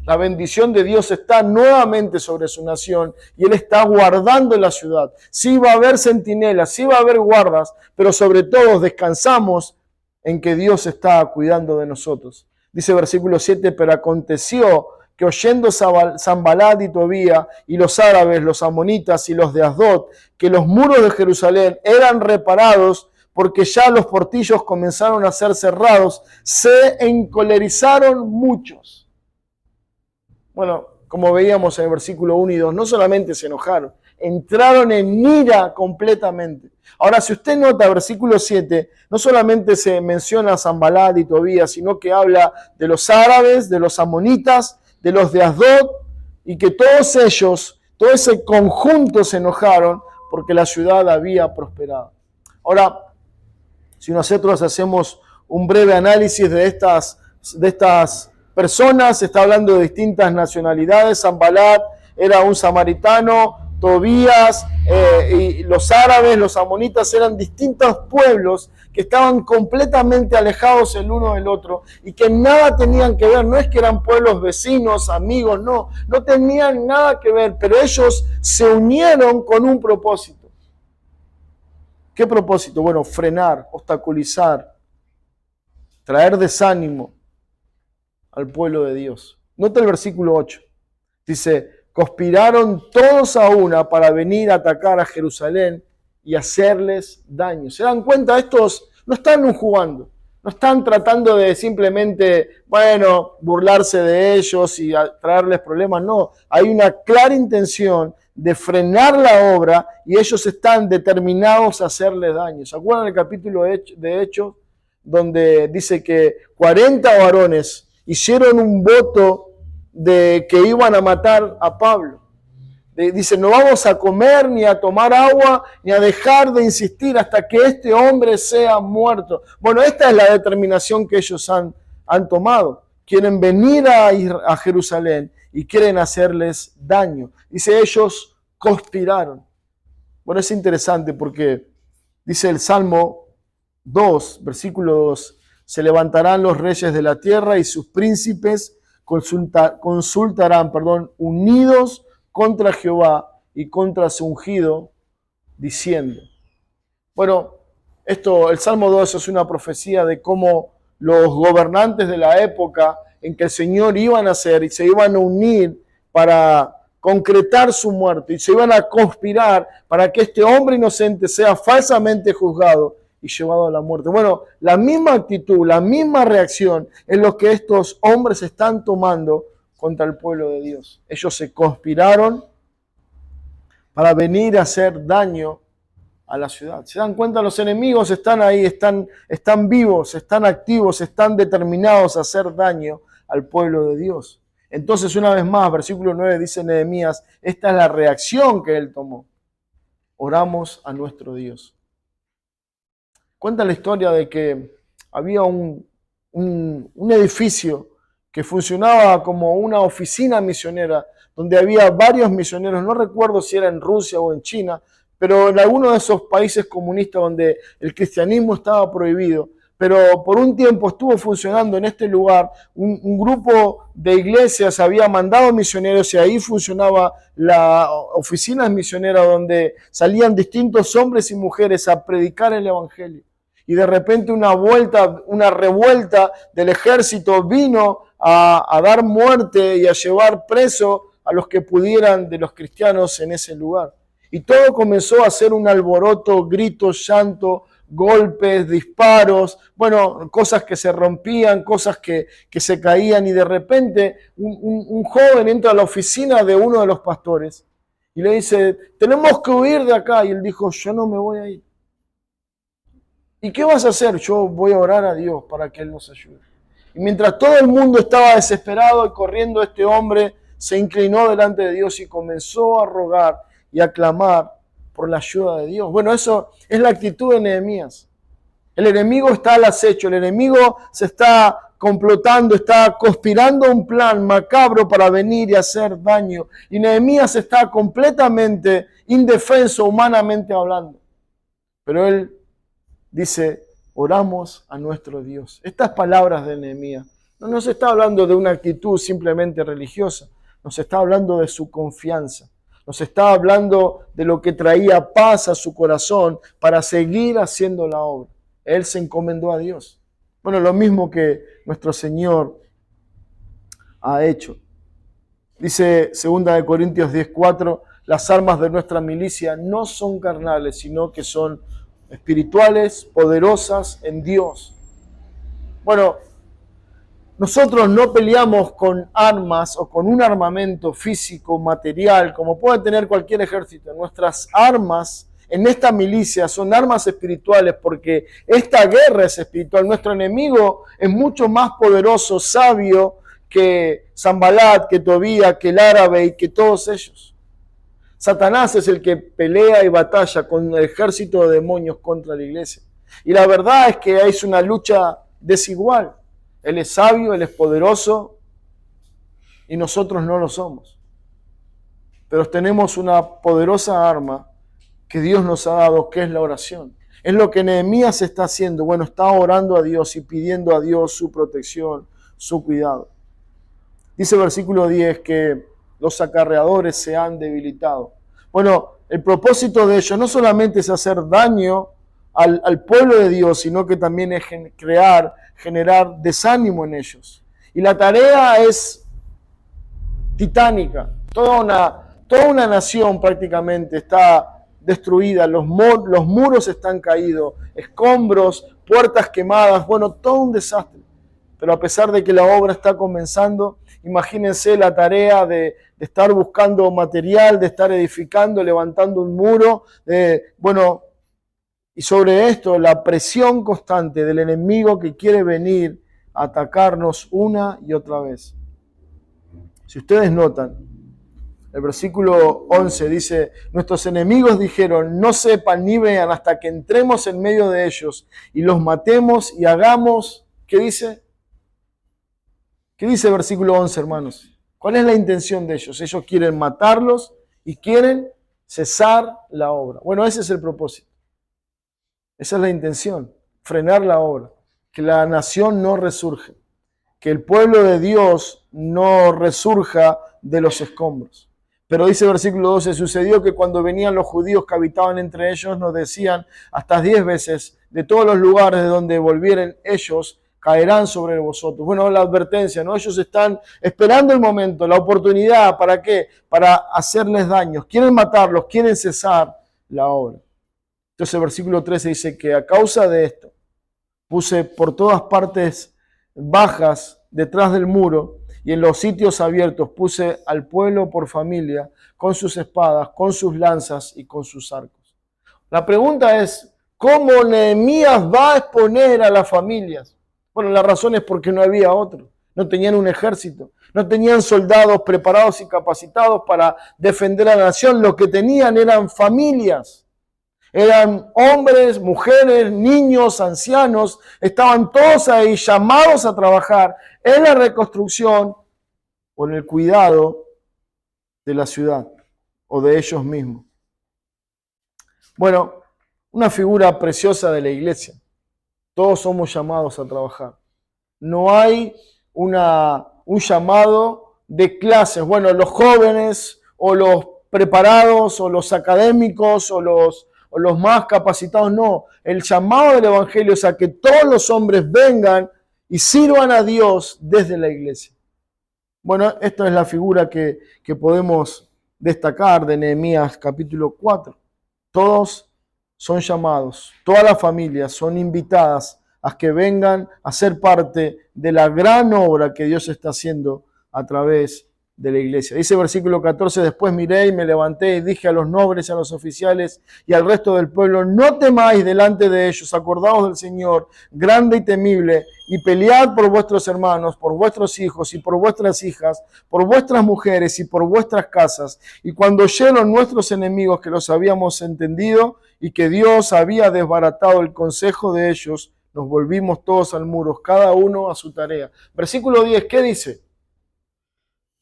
La bendición de Dios está nuevamente sobre su nación y Él está guardando la ciudad. Sí va a haber centinelas, sí va a haber guardas, pero sobre todo descansamos en que Dios está cuidando de nosotros. Dice versículo 7, pero aconteció que oyendo Sanbalat y Tobía y los árabes, los amonitas y los de Asdod, que los muros de Jerusalén eran reparados porque ya los portillos comenzaron a ser cerrados, se encolerizaron muchos. Bueno, como veíamos en el versículo 1 y 2, no solamente se enojaron, entraron en ira completamente. Ahora, si usted nota, versículo 7, no solamente se menciona a Sanbalat y Tobías, sino que habla de los árabes, de los amonitas, de los de Asdod, y que todos ellos, todo ese conjunto se enojaron porque la ciudad había prosperado. Ahora, si nosotros hacemos un breve análisis de estas personas, está hablando de distintas nacionalidades. Sanbalat era un samaritano, Tobías y los árabes, los amonitas eran distintos pueblos que estaban completamente alejados el uno del otro y que nada tenían que ver. No es que eran pueblos vecinos, amigos, no tenían nada que ver, pero ellos se unieron con un propósito. ¿Qué propósito? Bueno, frenar, obstaculizar, traer desánimo al pueblo de Dios. Nota el versículo 8. Dice, conspiraron todos a una para venir a atacar a Jerusalén y hacerles daño. ¿Se dan cuenta? Estos no están jugando. No están tratando de simplemente, burlarse de ellos y traerles problemas. No, hay una clara intención de frenar la obra y ellos están determinados a hacerles daño. ¿Se acuerdan del capítulo de Hechos? Donde dice que 40 varones hicieron un voto de que iban a matar a Pablo. Dice, no vamos a comer, ni a tomar agua, ni a dejar de insistir hasta que este hombre sea muerto. Bueno, esta es la determinación que ellos han tomado. Quieren venir a Jerusalén y quieren hacerles daño. Dice, ellos conspiraron. Bueno, es interesante porque dice el Salmo 2, versículo 2, se levantarán los reyes de la tierra y sus príncipes consultarán, unidos contra Jehová y contra su ungido, diciendo. Bueno, el Salmo 2 es una profecía de cómo los gobernantes de la época en que el Señor iban a hacer y se iban a unir para concretar su muerte y se iban a conspirar para que este hombre inocente sea falsamente juzgado y llevado a la muerte. Bueno, la misma actitud, la misma reacción es lo que estos hombres están tomando contra el pueblo de Dios. Ellos se conspiraron para venir a hacer daño a la ciudad. ¿Se dan cuenta? Los enemigos están ahí, están vivos, están activos, están determinados a hacer daño al pueblo de Dios. Entonces, una vez más, versículo 9 dice Nehemías, esta es la reacción que él tomó. Oramos a nuestro Dios. Cuenta la historia de que había un edificio que funcionaba como una oficina misionera, donde había varios misioneros, no recuerdo si era en Rusia o en China, pero en alguno de esos países comunistas donde el cristianismo estaba prohibido. Pero por un tiempo estuvo funcionando en este lugar, un grupo de iglesias había mandado misioneros y ahí funcionaba la oficina misionera donde salían distintos hombres y mujeres a predicar el evangelio. Y de repente una revuelta del ejército vino a dar muerte y a llevar preso a los que pudieran de los cristianos en ese lugar. Y todo comenzó a ser un alboroto, gritos, llanto, golpes, disparos, bueno, cosas que se rompían, cosas que se caían, y de repente un joven entra a la oficina de uno de los pastores y le dice, tenemos que huir de acá, y él dijo, yo no me voy a ir. ¿Y qué vas a hacer? Yo voy a orar a Dios para que Él nos ayude. Y mientras todo el mundo estaba desesperado y corriendo, este hombre se inclinó delante de Dios y comenzó a rogar y a clamar por la ayuda de Dios. Bueno, eso es la actitud de Nehemías. El enemigo está al acecho, el enemigo se está complotando, está conspirando un plan macabro para venir y hacer daño. Y Nehemías está completamente indefenso humanamente hablando. Pero él dice, oramos a nuestro Dios. Estas palabras de Nehemías no nos está hablando de una actitud simplemente religiosa, nos está hablando de su confianza. Nos está hablando de lo que traía paz a su corazón para seguir haciendo la obra. Él se encomendó a Dios. Bueno, lo mismo que nuestro Señor ha hecho. Dice 2 Corintios 10:4, las armas de nuestra milicia no son carnales, sino que son espirituales, poderosas en Dios. Bueno, nosotros no peleamos con armas o con un armamento físico, material, como puede tener cualquier ejército. Nuestras armas en esta milicia son armas espirituales porque esta guerra es espiritual. Nuestro enemigo es mucho más poderoso, sabio que Sanbalat, que Tobía, que el árabe y que todos ellos. Satanás es el que pelea y batalla con el ejército de demonios contra la iglesia. Y la verdad es que es una lucha desigual. Él es sabio, Él es poderoso y nosotros no lo somos. Pero tenemos una poderosa arma que Dios nos ha dado, que es la oración. Es lo que Nehemías está haciendo. Bueno, está orando a Dios y pidiendo a Dios su protección, su cuidado. Dice el versículo 10 que los acarreadores se han debilitado. Bueno, el propósito de ellos no solamente es hacer daño al pueblo de Dios, sino que también es generar desánimo en ellos. Y la tarea es titánica. Toda una nación prácticamente está destruida, los muros están caídos, escombros, puertas quemadas, bueno, todo un desastre. Pero a pesar de que la obra está comenzando, imagínense la tarea de estar buscando material, de estar edificando, levantando un muro, y sobre esto la presión constante del enemigo que quiere venir a atacarnos una y otra vez. Si ustedes notan, el versículo 11 dice, nuestros enemigos dijeron, no sepan ni vean hasta que entremos en medio de ellos y los matemos y hagamos, ¿qué dice? ¿Qué dice el versículo 11, hermanos? ¿Cuál es la intención de ellos? Ellos quieren matarlos y quieren cesar la obra. Bueno, ese es el propósito. Esa es la intención, frenar la obra, que la nación no resurja, que el pueblo de Dios no resurja de los escombros. Pero dice el versículo 12, sucedió que cuando venían los judíos que habitaban entre ellos, nos decían hasta 10 veces, de todos los lugares de donde volvieren ellos, caerán sobre vosotros. Bueno, la advertencia, ¿no? Ellos están esperando el momento, la oportunidad, ¿para qué? Para hacerles daños. Quieren matarlos, quieren cesar la obra. Entonces el versículo 13 dice que a causa de esto puse por todas partes bajas detrás del muro y en los sitios abiertos puse al pueblo por familia con sus espadas, con sus lanzas y con sus arcos. La pregunta es, ¿cómo Nehemías va a exponer a las familias? Bueno, la razón es porque no había otro. No tenían un ejército, no tenían soldados preparados y capacitados para defender a la nación. Lo que tenían eran familias. Eran hombres, mujeres, niños, ancianos, estaban todos ahí llamados a trabajar en la reconstrucción o en el cuidado de la ciudad o de ellos mismos. Bueno, una figura preciosa de la iglesia. Todos somos llamados a trabajar. No hay un llamado de clases. Bueno, los jóvenes o los preparados o los académicos o los más capacitados, no. El llamado del Evangelio es a que todos los hombres vengan y sirvan a Dios desde la iglesia. Bueno, esta es la figura que podemos destacar de Nehemías capítulo 4. Todos son llamados, todas las familias son invitadas a que vengan a ser parte de la gran obra que Dios está haciendo a través de la iglesia. Dice versículo 14, después miré y me levanté y dije a los nobles, a los oficiales y al resto del pueblo, no temáis delante de ellos, acordaos del Señor, grande y temible, y pelead por vuestros hermanos, por vuestros hijos y por vuestras hijas, por vuestras mujeres y por vuestras casas. Y cuando oyeron nuestros enemigos que los habíamos entendido y que Dios había desbaratado el consejo de ellos, nos volvimos todos al muro, cada uno a su tarea. Versículo 10, ¿qué dice?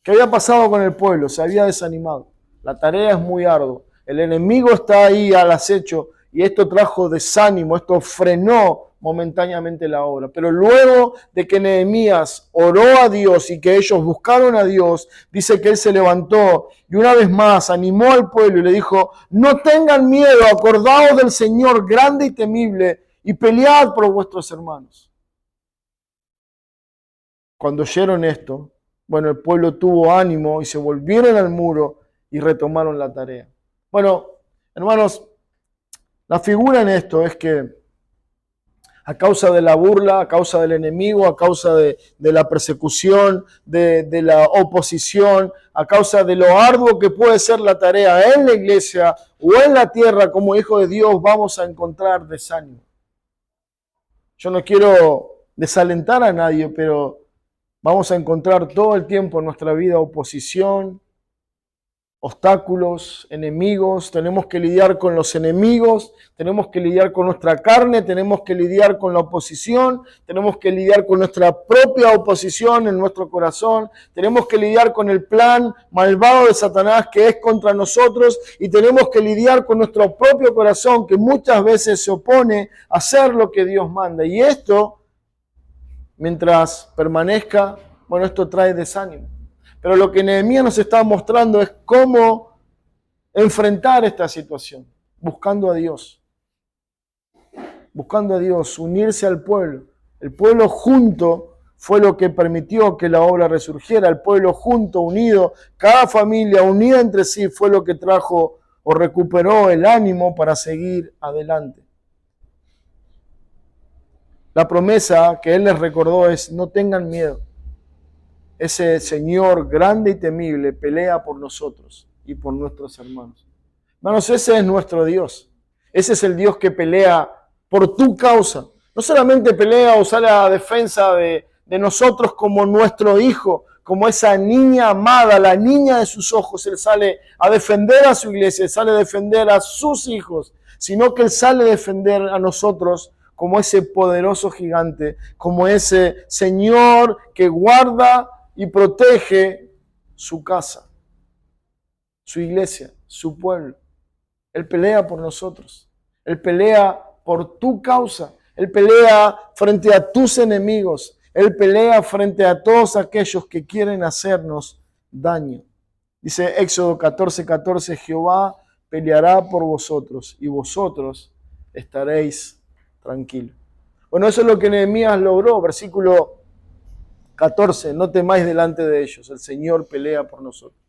¿Qué había pasado con el pueblo? Se había desanimado. La tarea es muy ardua. El enemigo está ahí al acecho y esto trajo desánimo, esto frenó momentáneamente la obra. Pero luego de que Nehemías oró a Dios y que ellos buscaron a Dios, dice que él se levantó y una vez más animó al pueblo y le dijo, no tengan miedo, acordaos del Señor grande y temible y pelead por vuestros hermanos. Cuando oyeron esto, bueno, el pueblo tuvo ánimo y se volvieron al muro y retomaron la tarea. Bueno, hermanos, la figura en esto es que a causa de la burla, a causa del enemigo, a causa de la persecución, de la oposición, a causa de lo arduo que puede ser la tarea en la iglesia o en la tierra como hijo de Dios, vamos a encontrar desánimo. Yo no quiero desalentar a nadie, pero vamos a encontrar todo el tiempo en nuestra vida oposición, obstáculos, enemigos. Tenemos que lidiar con los enemigos, tenemos que lidiar con nuestra carne, tenemos que lidiar con la oposición, tenemos que lidiar con nuestra propia oposición en nuestro corazón, tenemos que lidiar con el plan malvado de Satanás que es contra nosotros y tenemos que lidiar con nuestro propio corazón que muchas veces se opone a hacer lo que Dios manda. Y esto, mientras permanezca, bueno, esto trae desánimo. Pero lo que Nehemías nos está mostrando es cómo enfrentar esta situación, buscando a Dios. Buscando a Dios, unirse al pueblo. El pueblo junto fue lo que permitió que la obra resurgiera. El pueblo junto, unido, cada familia unida entre sí fue lo que trajo o recuperó el ánimo para seguir adelante. La promesa que él les recordó es: no tengan miedo. Ese Señor grande y temible pelea por nosotros y por nuestros hermanos. Hermanos, ese es nuestro Dios. Ese es el Dios que pelea por tu causa. No solamente pelea o sale a defensa de nosotros como nuestro hijo, como esa niña amada, la niña de sus ojos. Él sale a defender a su iglesia, sale a defender a sus hijos, sino que Él sale a defender a nosotros como ese poderoso gigante, como ese Señor que guarda y protege su casa, su iglesia, su pueblo. Él pelea por nosotros. Él pelea por tu causa. Él pelea frente a tus enemigos. Él pelea frente a todos aquellos que quieren hacernos daño. Dice Éxodo 14:14, Jehová peleará por vosotros y vosotros estaréis tranquilos. Bueno, eso es lo que Nehemías logró. Versículo 14, no temáis delante de ellos, el Señor pelea por nosotros.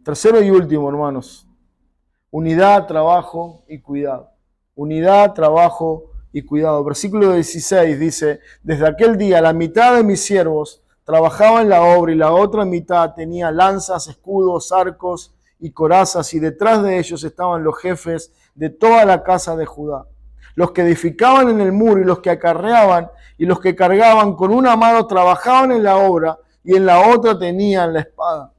Tercero y último, hermanos, unidad, trabajo y cuidado. Unidad, trabajo y cuidado. Versículo 16 dice, desde aquel día la mitad de mis siervos trabajaba en la obra y la otra mitad tenía lanzas, escudos, arcos y corazas, y detrás de ellos estaban los jefes de toda la casa de Judá. Los que edificaban en el muro y los que acarreaban y los que cargaban con una mano trabajaban en la obra y en la otra tenían la espada.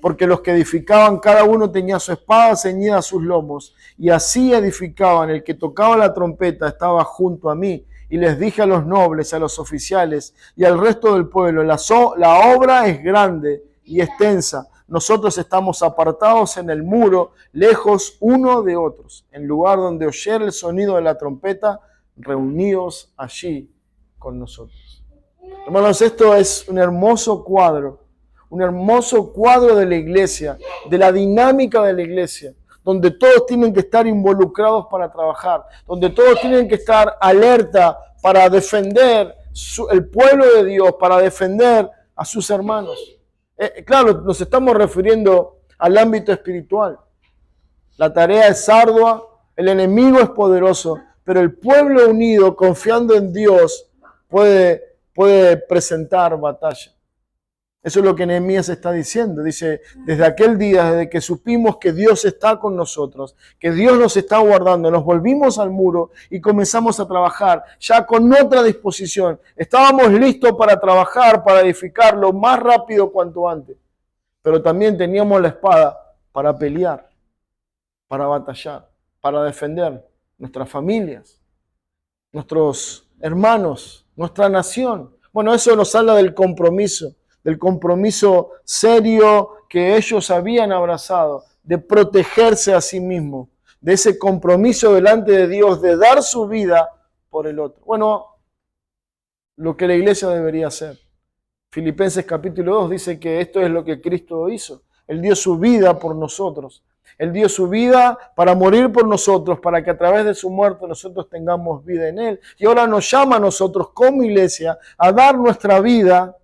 Porque los que edificaban, cada uno tenía su espada ceñida a sus lomos, y así edificaban. El que tocaba la trompeta estaba junto a mí, y les dije a los nobles, a los oficiales y al resto del pueblo, la obra es grande y extensa. Nosotros estamos apartados en el muro, lejos uno de otros. En lugar donde oyere el sonido de la trompeta, reuníos allí con nosotros. Hermanos, esto es un hermoso cuadro de la iglesia, de la dinámica de la iglesia, donde todos tienen que estar involucrados para trabajar, donde todos tienen que estar alerta para defender el pueblo de Dios, para defender a sus hermanos. Claro, nos estamos refiriendo al ámbito espiritual. La tarea es ardua, el enemigo es poderoso, pero el pueblo unido, confiando en Dios, puede presentar batalla. Eso es lo que Nehemías está diciendo. Dice, desde aquel día, desde que supimos que Dios está con nosotros, que Dios nos está guardando, nos volvimos al muro y comenzamos a trabajar ya con otra disposición. Estábamos listos para trabajar, para edificar lo más rápido cuanto antes. Pero también teníamos la espada para pelear, para batallar, para defender nuestras familias, nuestros hermanos, nuestra nación. Bueno, eso nos habla del compromiso serio que ellos habían abrazado, de protegerse a sí mismos, de ese compromiso delante de Dios, de dar su vida por el otro. Bueno, lo que la iglesia debería hacer. Filipenses capítulo 2 dice que esto es lo que Cristo hizo. Él dio su vida por nosotros. Él dio su vida para morir por nosotros, para que a través de su muerte nosotros tengamos vida en Él. Y ahora nos llama a nosotros como iglesia a dar nuestra vida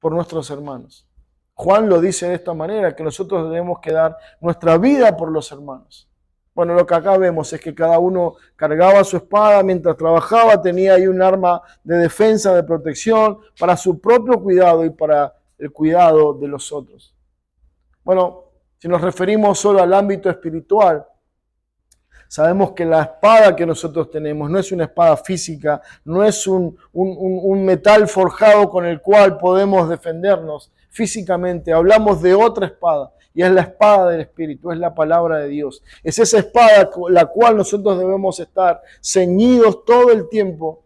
por nuestros hermanos. Juan lo dice de esta manera, que nosotros debemos que dar nuestra vida por los hermanos. Bueno, lo que acá vemos es que cada uno cargaba su espada mientras trabajaba, tenía ahí un arma de defensa, de protección, para su propio cuidado y para el cuidado de los otros. Bueno, si nos referimos solo al ámbito espiritual, sabemos que la espada que nosotros tenemos no es una espada física, no es un metal forjado con el cual podemos defendernos físicamente. Hablamos de otra espada y es la espada del Espíritu, es la palabra de Dios. Es esa espada la cual nosotros debemos estar ceñidos todo el tiempo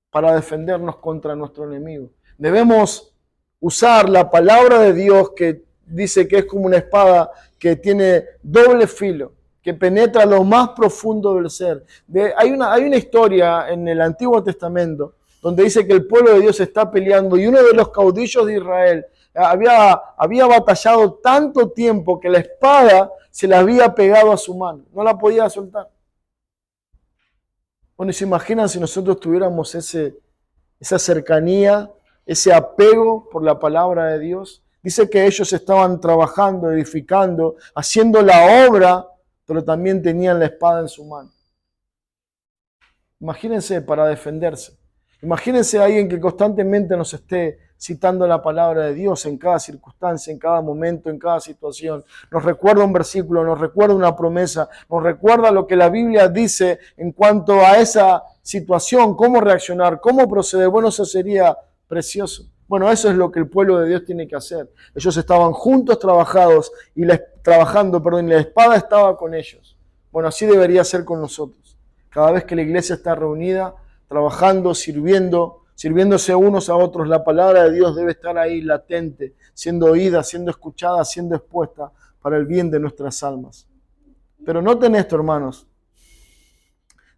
para defendernos contra nuestro enemigo. Debemos usar la palabra de Dios que dice que es como una espada que tiene doble filo, que penetra lo más profundo del ser. Hay una historia en el Antiguo Testamento donde dice que el pueblo de Dios está peleando y uno de los caudillos de Israel había batallado tanto tiempo que la espada se le había pegado a su mano, no la podía soltar. Bueno, y se imaginan si nosotros tuviéramos esa cercanía, ese apego por la palabra de Dios. Dice que ellos estaban trabajando, edificando, haciendo la obra, pero también tenían la espada en su mano. Imagínense para defenderse. Imagínense a alguien que constantemente nos esté citando la palabra de Dios en cada circunstancia, en cada momento, en cada situación. Nos recuerda un versículo, nos recuerda una promesa, nos recuerda lo que la Biblia dice en cuanto a esa situación, cómo reaccionar, cómo proceder. Bueno, eso sería precioso. Bueno, eso es lo que el pueblo de Dios tiene que hacer. Ellos estaban juntos trabajando, y la espada estaba con ellos. Bueno, así debería ser con nosotros. Cada vez que la iglesia está reunida, trabajando, sirviéndose unos a otros, la palabra de Dios debe estar ahí latente, siendo oída, siendo escuchada, siendo expuesta para el bien de nuestras almas. Pero noten esto, hermanos.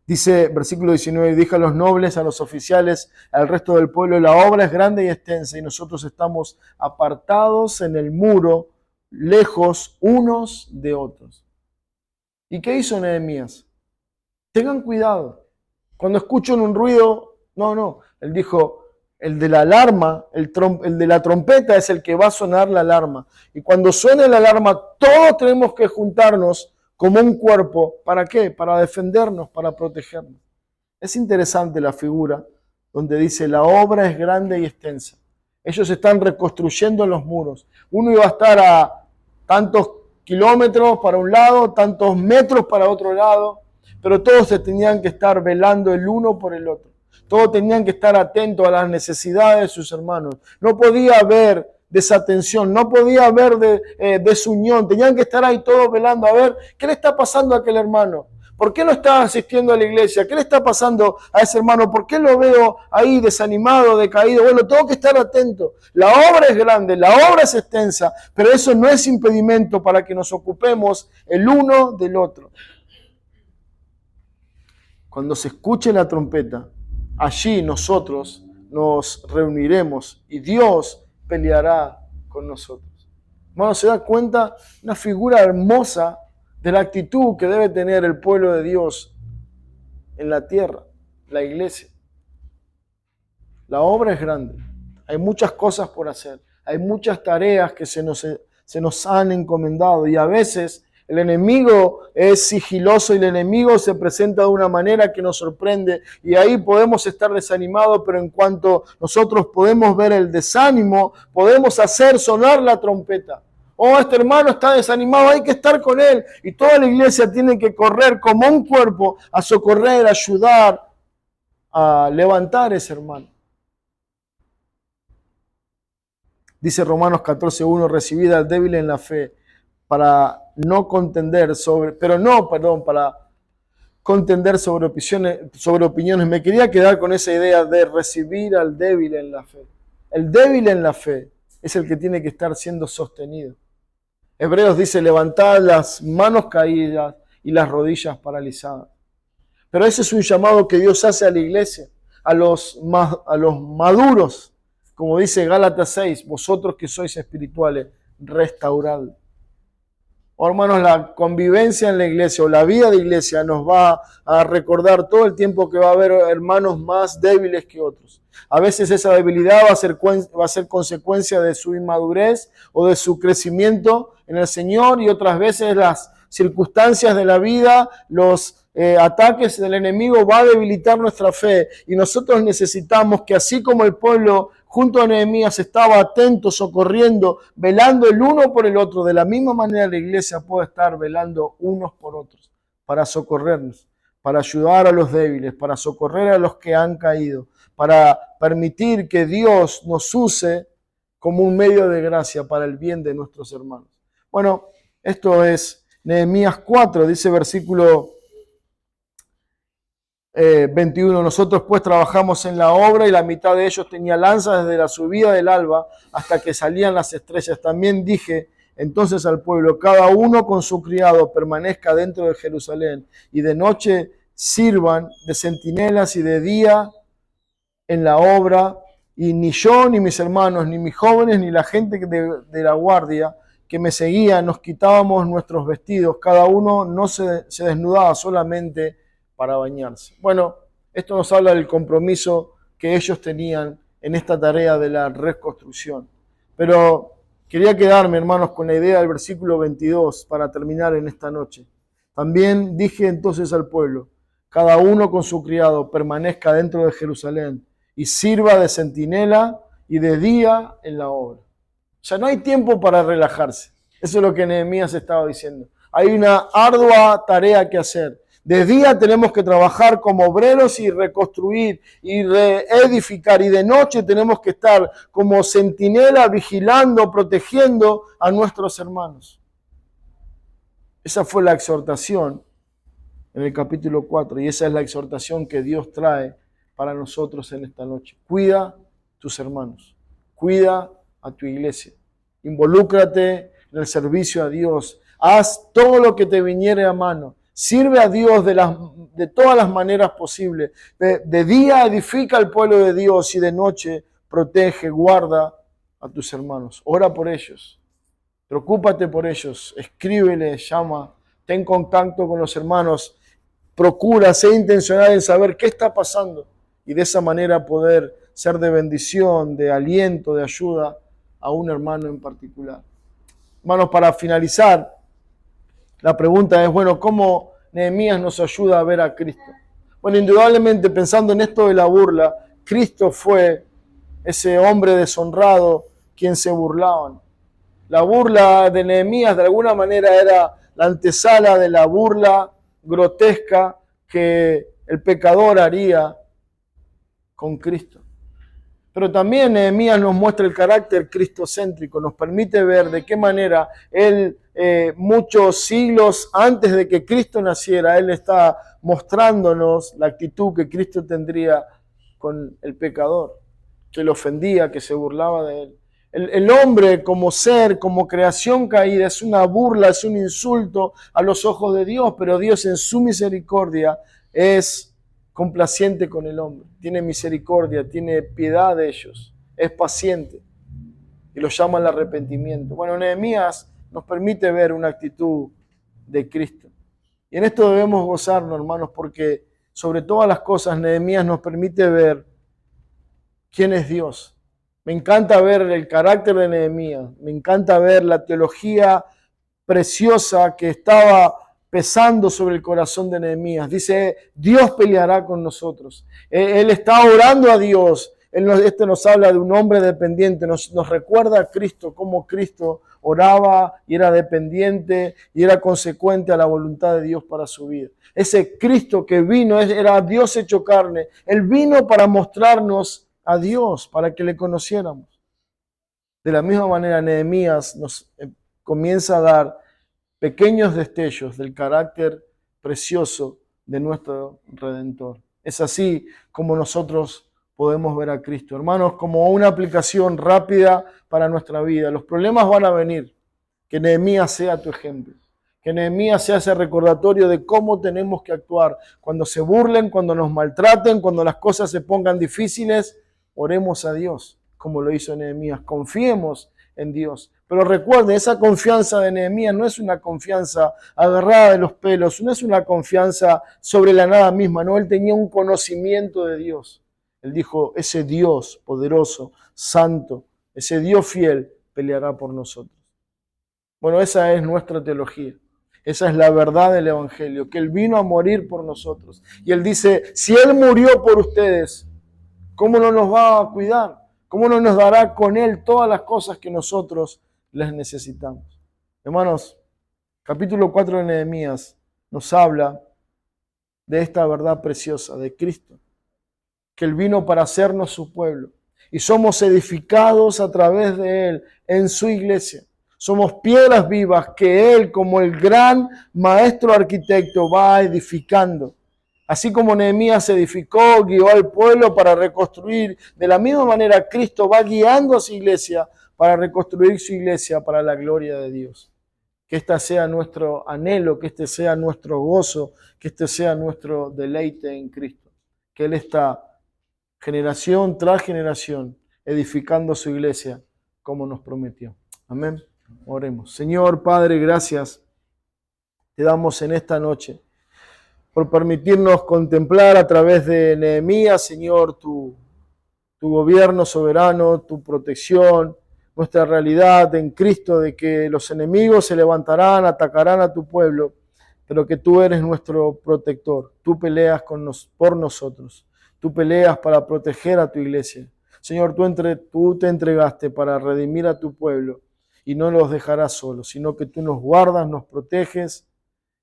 Dice, versículo 19, dije a los nobles, a los oficiales, al resto del pueblo, la obra es grande y extensa y nosotros estamos apartados en el muro, lejos unos de otros. ¿Y qué hizo Nehemías? Tengan cuidado, Cuando escuchan un ruido, no. Él dijo, el de la alarma, el de la trompeta es el que va a sonar la alarma. Y cuando suene la alarma, todos tenemos que juntarnos como un cuerpo. ¿Para qué? Para defendernos, para protegernos. Es interesante la figura donde dice, la obra es grande y extensa. Ellos están reconstruyendo los muros. Uno iba a estar a tantos kilómetros para un lado, tantos metros para otro lado, pero todos se tenían que estar velando el uno por el otro. Todos tenían que estar atentos a las necesidades de sus hermanos. No podía haber desatención, no podía haber desunión. Tenían que estar ahí todos velando a ver qué le está pasando a aquel hermano. ¿Por qué no está asistiendo a la iglesia? ¿Qué le está pasando a ese hermano? ¿Por qué lo veo ahí desanimado, decaído? Bueno, tengo que estar atento. La obra es grande, la obra es extensa, pero eso no es impedimento para que nos ocupemos el uno del otro. Cuando se escuche la trompeta, allí nosotros nos reuniremos y Dios peleará con nosotros. Hermano, ¿se da cuenta? Una figura hermosa de la actitud que debe tener el pueblo de Dios en la tierra, la iglesia. La obra es grande, hay muchas cosas por hacer, hay muchas tareas que se nos han encomendado y a veces el enemigo es sigiloso y el enemigo se presenta de una manera que nos sorprende y ahí podemos estar desanimados, pero en cuanto nosotros podemos ver el desánimo, podemos hacer sonar la trompeta. Oh, este hermano está desanimado, hay que estar con él. Y toda la iglesia tiene que correr como un cuerpo a socorrer, a ayudar, a levantar a ese hermano. Dice Romanos 14:1, recibid al débil en la fe para contender sobre opiniones. Me quería quedar con esa idea de recibir al débil en la fe. El débil en la fe es el que tiene que estar siendo sostenido. Hebreos dice, levantad las manos caídas y las rodillas paralizadas. Pero ese es un llamado que Dios hace a la iglesia, a los maduros. Como dice Gálatas 6, vosotros que sois espirituales, restauradlo. Oh, hermanos, la convivencia en la iglesia o la vida de iglesia nos va a recordar todo el tiempo que va a haber hermanos más débiles que otros. A veces esa debilidad va a ser consecuencia de su inmadurez o de su crecimiento en el Señor y otras veces las circunstancias de la vida, los ataques del enemigo va a debilitar nuestra fe y nosotros necesitamos que así como el pueblo junto a Nehemías estaba atento, socorriendo, velando el uno por el otro, de la misma manera la iglesia puede estar velando unos por otros para socorrernos, para ayudar a los débiles, para socorrer a los que han caído, para permitir que Dios nos use como un medio de gracia para el bien de nuestros hermanos. Bueno, esto es Nehemías 4, dice versículo 21. Nosotros pues trabajamos en la obra y la mitad de ellos tenía lanzas desde la subida del alba hasta que salían las estrellas. También dije entonces al pueblo, cada uno con su criado permanezca dentro de Jerusalén y de noche sirvan de centinelas y de día en la obra, y ni yo, ni mis hermanos, ni mis jóvenes, ni la gente de la guardia que me seguía, nos quitábamos nuestros vestidos, cada uno no se desnudaba solamente para bañarse. Bueno, esto nos habla del compromiso que ellos tenían en esta tarea de la reconstrucción. Pero quería quedarme, hermanos, con la idea del versículo 22 para terminar en esta noche. También dije entonces al pueblo, cada uno con su criado permanezca dentro de Jerusalén y sirva de centinela y de día en la obra. O sea, no hay tiempo para relajarse. Eso es lo que Nehemías estaba diciendo. Hay una ardua tarea que hacer. De día tenemos que trabajar como obreros y reconstruir y reedificar. Y de noche tenemos que estar como centinela vigilando, protegiendo a nuestros hermanos. Esa fue la exhortación en el capítulo 4 y esa es la exhortación que Dios trae para nosotros en esta noche. Cuida tus hermanos, cuida a tu iglesia, involúcrate en el servicio a Dios, haz todo lo que te viniere a mano, sirve a Dios de todas las maneras posibles. De día edifica al pueblo de Dios y de noche protege, guarda a tus hermanos. Ora por ellos, preocúpate por ellos, escríbele, llama, ten contacto con los hermanos. procura, sé intencional en saber qué está pasando y de esa manera poder ser de bendición, de aliento, de ayuda a un hermano en particular. Hermanos, para finalizar, la pregunta es, bueno, ¿cómo Nehemías nos ayuda a ver a Cristo? Bueno, indudablemente pensando en esto de la burla, Cristo fue ese hombre deshonrado quien se burlaban. La burla de Nehemías de alguna manera era la antesala de la burla grotesca que el pecador haría con Cristo. Pero también Nehemías nos muestra el carácter cristocéntrico, nos permite ver de qué manera él, muchos siglos antes de que Cristo naciera, él está mostrándonos la actitud que Cristo tendría con el pecador, que le ofendía, que se burlaba de él. El hombre como ser, como creación caída, es una burla, es un insulto a los ojos de Dios, pero Dios en su misericordia es complaciente con el hombre, tiene misericordia, tiene piedad de ellos, es paciente y lo llama al arrepentimiento. Bueno, Nehemías nos permite ver una actitud de Cristo. Y en esto debemos gozarnos, hermanos, porque sobre todas las cosas Nehemías nos permite ver quién es Dios. Me encanta ver el carácter de Nehemías, me encanta ver la teología preciosa que estaba pesando sobre el corazón de Nehemías. Dice, Dios peleará con nosotros. Él está orando a Dios. Este nos habla de un hombre dependiente, nos recuerda a Cristo, cómo Cristo oraba y era dependiente y era consecuente a la voluntad de Dios para su vida. Ese Cristo que vino, era Dios hecho carne. Él vino para mostrarnos a Dios, para que le conociéramos. De la misma manera, Nehemías nos comienza a dar pequeños destellos del carácter precioso de nuestro Redentor. Es así como nosotros podemos ver a Cristo. Hermanos, como una aplicación rápida para nuestra vida. Los problemas van a venir. Que Nehemías sea tu ejemplo. Que Nehemías sea ese recordatorio de cómo tenemos que actuar. Cuando se burlen, cuando nos maltraten, cuando las cosas se pongan difíciles, oremos a Dios, como lo hizo Nehemías. Confiemos en Dios. Pero recuerden, esa confianza de Nehemías no es una confianza agarrada de los pelos, no es una confianza sobre la nada misma, no, él tenía un conocimiento de Dios. Él dijo, ese Dios poderoso, santo, ese Dios fiel peleará por nosotros. Bueno, esa es nuestra teología. Esa es la verdad del Evangelio, que Él vino a morir por nosotros. Y Él dice, si Él murió por ustedes, ¿cómo no nos va a cuidar? ¿Cómo no nos dará con Él todas las cosas que nosotros les necesitamos? Hermanos, capítulo 4 de Nehemías nos habla de esta verdad preciosa de Cristo, que Él vino para hacernos su pueblo y somos edificados a través de Él en su iglesia. Somos piedras vivas que Él, como el gran maestro arquitecto, va edificando. Así como Nehemías edificó, guió al pueblo para reconstruir, de la misma manera Cristo va guiando a su iglesia para reconstruir su iglesia para la gloria de Dios. Que este sea nuestro anhelo, que este sea nuestro gozo, que este sea nuestro deleite en Cristo. Que Él está generación tras generación edificando su iglesia como nos prometió. Amén. Oremos. Señor Padre, gracias te damos en esta noche por permitirnos contemplar a través de Nehemías, Señor, tu gobierno soberano, tu protección, nuestra realidad en Cristo de que los enemigos se levantarán, atacarán a tu pueblo, pero que tú eres nuestro protector. Tú peleas por nosotros. Tú peleas para proteger a tu iglesia. Señor, tú te entregaste para redimir a tu pueblo y no los dejarás solos, sino que tú nos guardas, nos proteges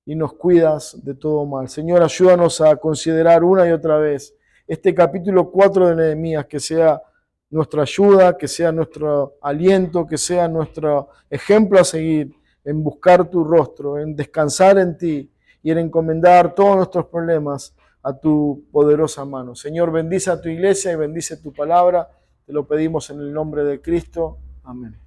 y nos cuidas de todo mal. Señor, ayúdanos a considerar una y otra vez este capítulo 4 de Nehemías, que sea nuestra ayuda, que sea nuestro aliento, que sea nuestro ejemplo a seguir en buscar tu rostro, en descansar en ti y en encomendar todos nuestros problemas a tu poderosa mano. Señor, bendice a tu iglesia y bendice tu palabra. Te lo pedimos en el nombre de Cristo. Amén.